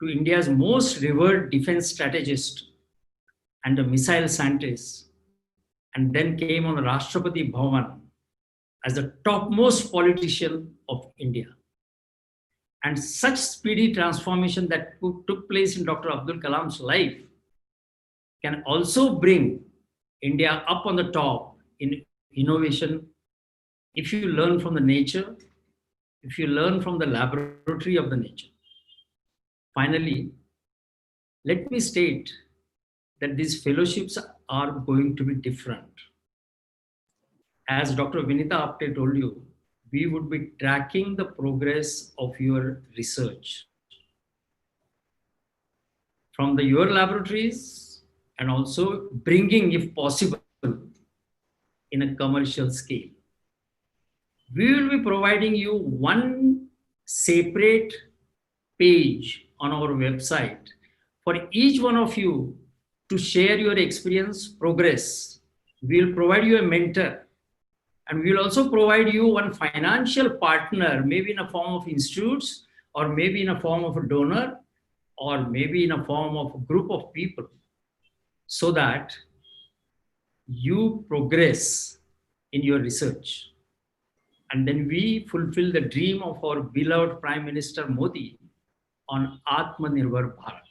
Speaker 3: to India's most revered defense strategist and a missile scientist, and then came on the Rashtrapati Bhavan as the topmost politician of India. And such speedy transformation that took place in Dr. Abdul Kalam's life can also bring India up on the top in innovation if you learn from the nature, if you learn from the laboratory of the nature. Finally, let me state that these fellowships are going to be different. As Dr. Vinita Apte told you, we would be tracking the progress of your research from your laboratories and also bringing, if possible, in a commercial scale. We will be providing you one separate page on our website for each one of you to share your experience, progress. We will provide you a mentor, and we will also provide you one financial partner, maybe in a form of institutes, or maybe in a form of a donor, or maybe in a form of a group of people, so that you progress in your research. And then we fulfill the dream of our beloved Prime Minister Modi on Atmanirbhar Bharat.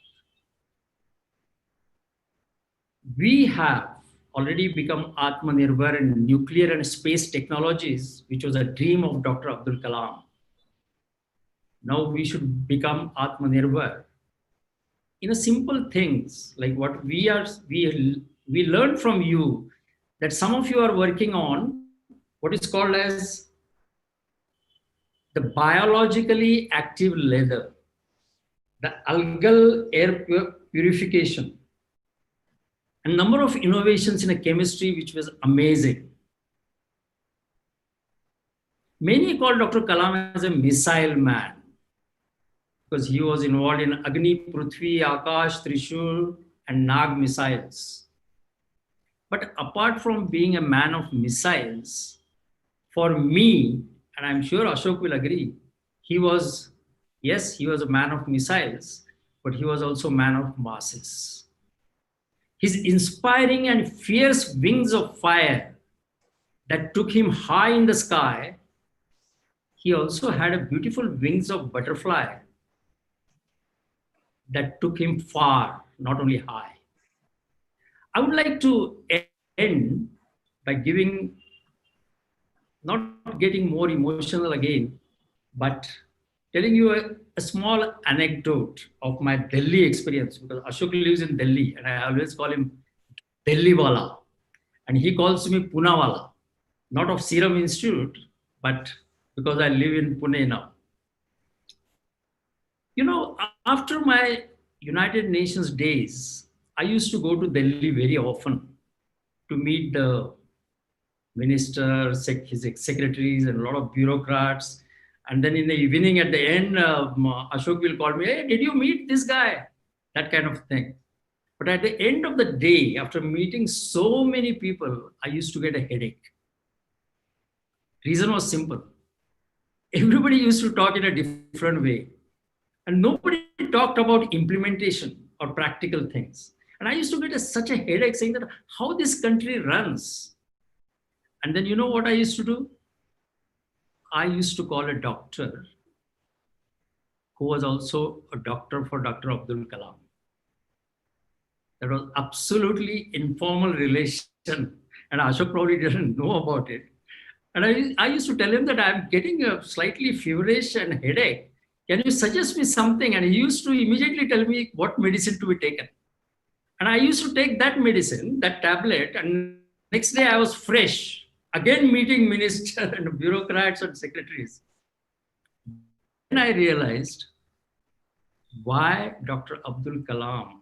Speaker 3: We have already become Atmanirbhar in nuclear and space technologies, which was a dream of Dr. Abdul Kalam. Now we should become Atmanirbhar in a simple things like what we learned from you, that some of you are working on what is called as the biologically active leather, the algal air purification, a number of innovations in a chemistry which was amazing. Many call Dr. Kalam as a missile man because he was involved in Agni, Prithvi, Akash, Trishul, and Nag missiles. But apart from being a man of missiles, for me, and I'm sure Ashok will agree, he was, yes, he was a man of missiles, but he was also a man of masses. His inspiring and fierce wings of fire that took him high in the sky, he also had a beautiful wings of butterfly that took him far, not only high. I would like to end by giving, not getting more emotional again, but telling you a small anecdote of my Delhi experience, because Ashok lives in Delhi and I always call him Delhi Wala. And he calls me Pune Wala, not of Serum Institute, but because I live in Pune now. You know, after my United Nations days, I used to go to Delhi very often to meet the ministers, his secretaries, and a lot of bureaucrats. And then in the evening, at the end, Ashok will call me, "Hey, did you meet this guy?" That kind of thing. But at the end of the day, after meeting so many people, I used to get a headache. Reason was simple. Everybody used to talk in a different way. And nobody talked about implementation or practical things. And I used to get such a headache saying that how this country runs. And then you know what I used to do? I used to call a doctor who was also a doctor for Dr. Abdul Kalam. That was absolutely informal relation. And Ashok probably didn't know about it. And I used to tell him that I'm getting a slightly feverish and headache. Can you suggest me something? And he used to immediately tell me what medicine to be taken. And I used to take that medicine, that tablet, and next day I was fresh, again meeting ministers and bureaucrats and secretaries. Then I realized why Dr. Abdul Kalam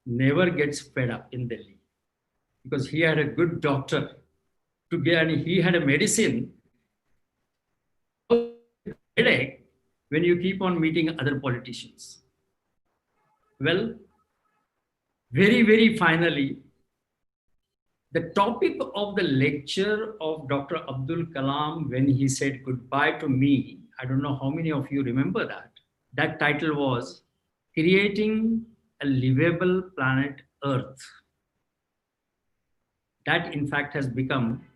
Speaker 3: never gets fed up in Delhi. Because he had a good doctor to get, and he had a medicine headache when you keep on meeting other politicians. Well, very, very finally, the topic of the lecture of Dr. Abdul Kalam when he said goodbye to me, I don't know how many of you remember that. That title was Creating a Livable Planet Earth. That in fact has become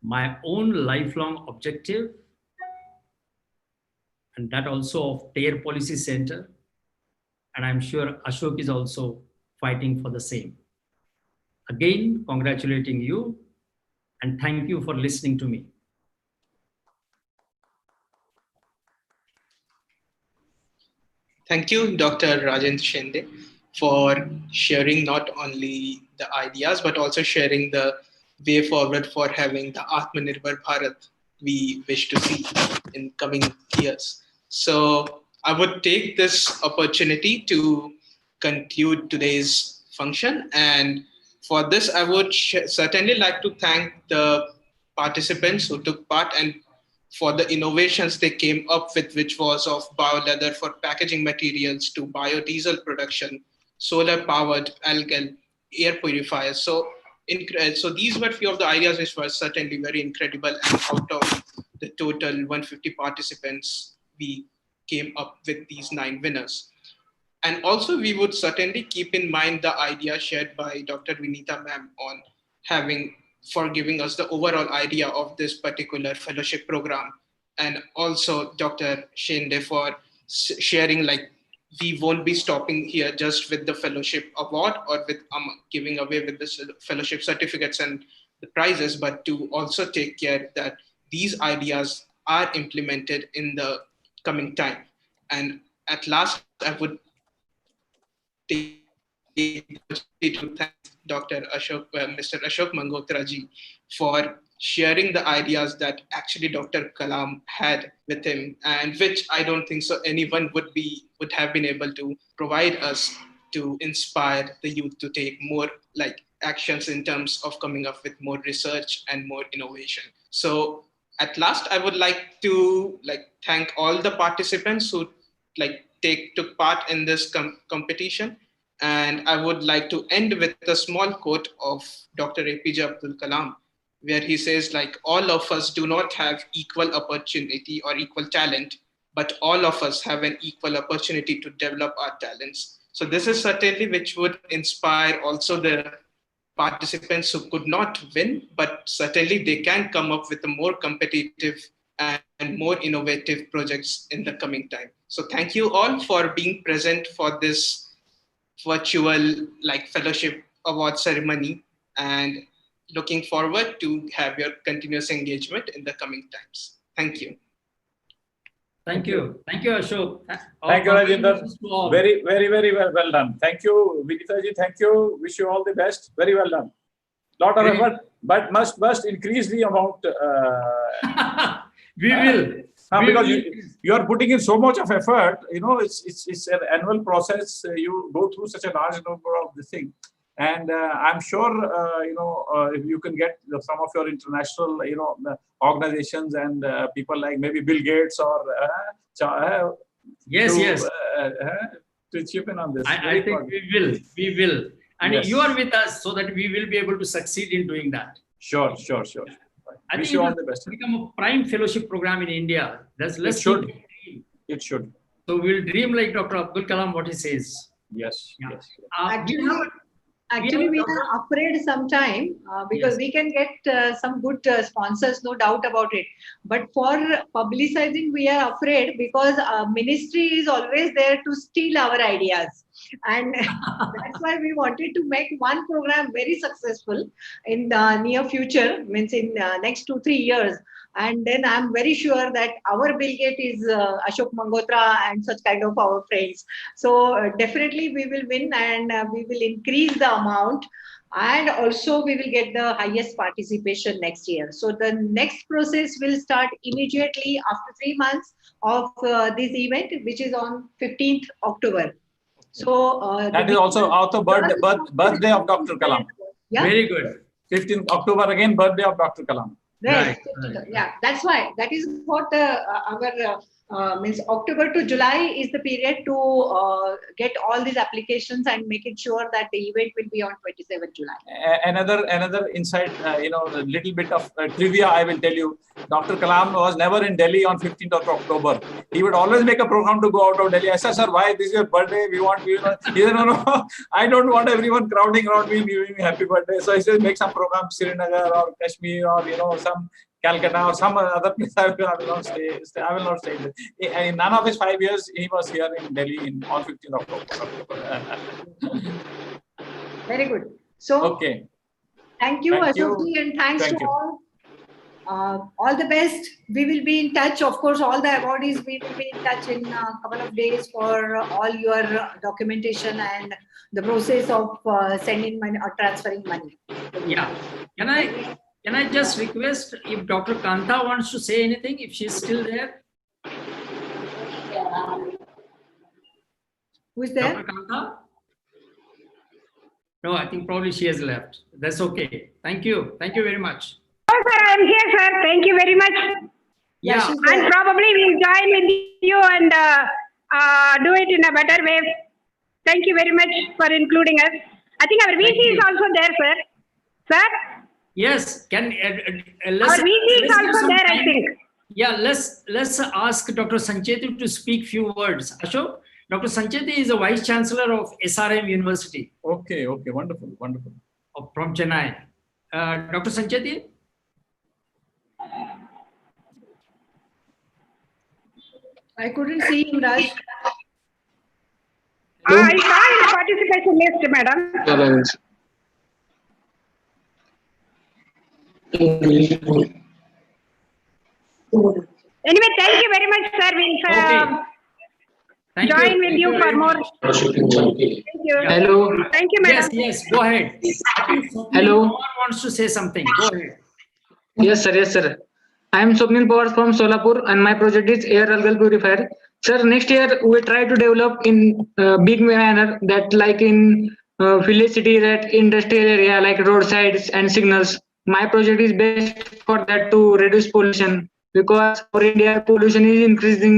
Speaker 3: my own lifelong objective, and that also of TAIR Policy Center. And I'm sure Ashok is also fighting for the same. Again, congratulating you and thank you for listening to me.
Speaker 4: Thank you, Dr. Rajendra Shende, for sharing not only the ideas, but also sharing the way forward for having the Atmanirbhar Bharat we wish to see in coming years. So I would take this opportunity to conclude today's function. And for this, I would certainly like to thank the participants who took part and for the innovations they came up with, which was of bioleather for packaging materials to biodiesel production, solar-powered algal air purifiers. So these were few of the ideas which were certainly very incredible. And out of the total 150 participants, we came up with these 9 winners. And also, we would certainly keep in mind the idea shared by Dr. Vinita ma'am on for giving us the overall idea of this particular fellowship program. And also Dr. Shende for sharing, like, we won't be stopping here just with the fellowship award or with giving away with the fellowship certificates and the prizes, but to also take care that these ideas are implemented in the coming time. And at last, I would take the opportunity to thank Dr. Mr. Ashok Mangotra ji for sharing the ideas that actually Dr. Kalam had with him, and which I don't think so anyone would have been able to provide us to inspire the youth to take more like actions in terms of coming up with more research and more innovation. So at last, I would like to thank all the participants who took part in this competition. And I would like to end with a small quote of Dr. APJ Abdul Kalam, where he says, all of us do not have equal opportunity or equal talent, but all of us have an equal opportunity to develop our talents. So this is certainly which would inspire also the participants who could not win, but certainly they can come up with a more competitive and more innovative projects in the coming time. So thank you all for being present for this virtual fellowship award ceremony, and looking forward to have your continuous engagement in the coming times. Thank you.
Speaker 3: Thank you. Thank you, Ashok.
Speaker 2: Thank you, Rajinder. Very, very, very well done. Thank you, Vinita ji. Thank you. Wish you all the best. Very well done. Lot of effort, but must increase the amount.
Speaker 3: We will.
Speaker 2: Because you are putting in so much of effort. It's an annual process. You go through such a large number of the thing. And I'm sure, if you can get some of your international, organizations and people like maybe Bill Gates or
Speaker 3: yes,
Speaker 2: to chip in on this.
Speaker 3: I think we will. And
Speaker 2: yes,
Speaker 3: you are with us so that we will be able to succeed in doing that.
Speaker 2: Sure.
Speaker 3: I
Speaker 2: wish
Speaker 3: think
Speaker 2: you
Speaker 3: it
Speaker 2: all the best.
Speaker 3: Become a prime fellowship program in India.
Speaker 2: It should. It should.
Speaker 3: So we'll dream like Dr. Abdul Kalam, what he says.
Speaker 2: Yes.
Speaker 3: Yeah.
Speaker 2: Yes.
Speaker 1: Actually, we are afraid sometime because we can get some good sponsors, no doubt about it. But for publicizing, we are afraid because ministry is always there to steal our ideas. And that's why we wanted to make one program very successful in the near future, means in next 2-3 years. And then I'm very sure that our Bill Gates is Ashok Mangotra and such kind of our friends. So definitely we will win, and we will increase the amount, and also we will get the highest participation next year. So the next process will start immediately after 3 months of this event, which is on 15th October. So
Speaker 2: that is also birthday of Dr. Kalam.
Speaker 1: Yeah?
Speaker 3: Very good.
Speaker 2: 15th October again, birthday of Dr. Kalam.
Speaker 1: Right. Yeah, that's why. That is what our means October to July is the period to get all these applications and make it sure that the event will be on 27th July.
Speaker 2: Another insight, a little bit of trivia I will tell you. Dr. Kalam was never in Delhi on 15th of October. He would always make a program to go out of Delhi. I said, sir, why? This is your birthday. We want you. He said, no, I don't want everyone crowding around me and giving me happy birthday. So he said, make some program, Srinagar or Kashmir or some Calcutta or some other place. I will not stay. I will not stay. And in none of his 5 years, he was here in Delhi on 15th October.
Speaker 1: Very good. So,
Speaker 2: okay.
Speaker 1: Thank you, Ashokji, and thanks to all. All the best. We will be in touch. Of course, all the awardees, we will be in touch in a couple of days for all your documentation and the process of sending money or transferring money.
Speaker 3: Yeah. Can I just request if Dr. Kanta wants to say anything, if she's still there?
Speaker 1: Who's there?
Speaker 3: Dr. Kanta? No, I think probably she has left. That's okay. Thank you. Thank you very much.
Speaker 10: Oh, sir, I'm here, sir. Thank you very much.
Speaker 3: Yeah.
Speaker 10: And probably we'll join with you and do it in a better way. Thank you very much for including us. I think our VC is also there, sir. Sir?
Speaker 3: Yes. Can
Speaker 10: our VC is also there, I think.
Speaker 3: Yeah. Let's ask Dr. Sancheti to speak few words. Ashok, Dr. Sancheti is the Vice Chancellor of SRM University.
Speaker 2: Okay. Wonderful.
Speaker 3: From Chennai. Dr. Sancheti?
Speaker 1: I couldn't see him, Raj.
Speaker 10: I saw in the participation list, madam. Anyway, thank you very much, sir. We'll join with you for more. Thank you.
Speaker 11: Hello.
Speaker 10: Thank you, madam.
Speaker 3: Yes. Go ahead.
Speaker 11: Hello.
Speaker 3: Someone wants to say something. Go ahead.
Speaker 11: Yes, sir. I am Swapnil Pawar from Solapur, and my project is air algal purifier. Sir, next year we try to develop in big manner that like in village city, that industrial area like roadsides and signals. my project is best for that to reduce pollution, because for India pollution is increasing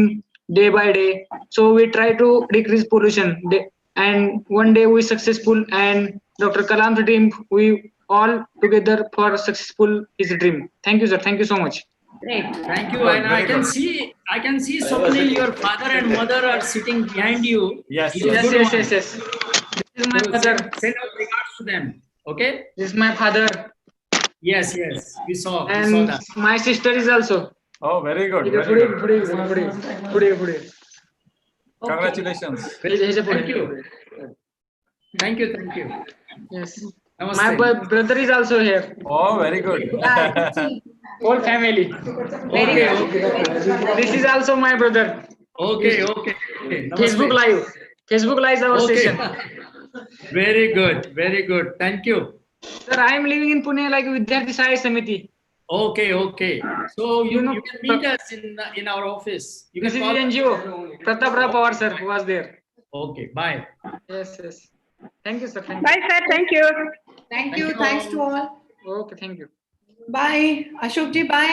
Speaker 11: day by day. So we try to decrease pollution. And one day we successful, and Dr. Kalam's dream, we all together for successful his dream. Thank you, sir. Thank you so much.
Speaker 1: Great.
Speaker 3: Thank you. And I can see Swapnil, your father and mother are sitting behind you.
Speaker 2: Yes,
Speaker 3: It is
Speaker 11: Yes,
Speaker 3: good
Speaker 11: yes,
Speaker 3: one.
Speaker 11: yes, yes. This is my
Speaker 3: So
Speaker 11: father.
Speaker 3: send our regards to them. Okay?
Speaker 11: This is my father.
Speaker 3: Yes, yes. We saw
Speaker 11: And
Speaker 3: that.
Speaker 11: my sister is also.
Speaker 2: Oh, very good. Very good. Congratulations.
Speaker 3: Thank you. Thank you. Thank you.
Speaker 11: Yes.
Speaker 3: Namaste.
Speaker 11: My brother is also here.
Speaker 2: Oh, very good.
Speaker 11: Whole family.
Speaker 3: Okay, okay.
Speaker 11: This is also my brother.
Speaker 3: Okay, okay. Namaste.
Speaker 11: Facebook Live. Facebook Live is our session.
Speaker 3: Very good. Very good. Thank you.
Speaker 11: Sir, I am living in Pune like Vidyarthi Sai Samiti.
Speaker 3: Okay, okay. So you
Speaker 11: know,
Speaker 3: can meet us in our office. You
Speaker 11: This
Speaker 3: can
Speaker 11: is
Speaker 3: call.
Speaker 11: the NGO. Pratap Rao Pawar sir was there.
Speaker 3: Okay, bye.
Speaker 11: Yes, yes. Thank you, sir. Thank you.
Speaker 10: Bye, sir. Thank you.
Speaker 1: Thank you. Thanks to all.
Speaker 11: Okay, thank you.
Speaker 1: Bye. Ashok ji, bye.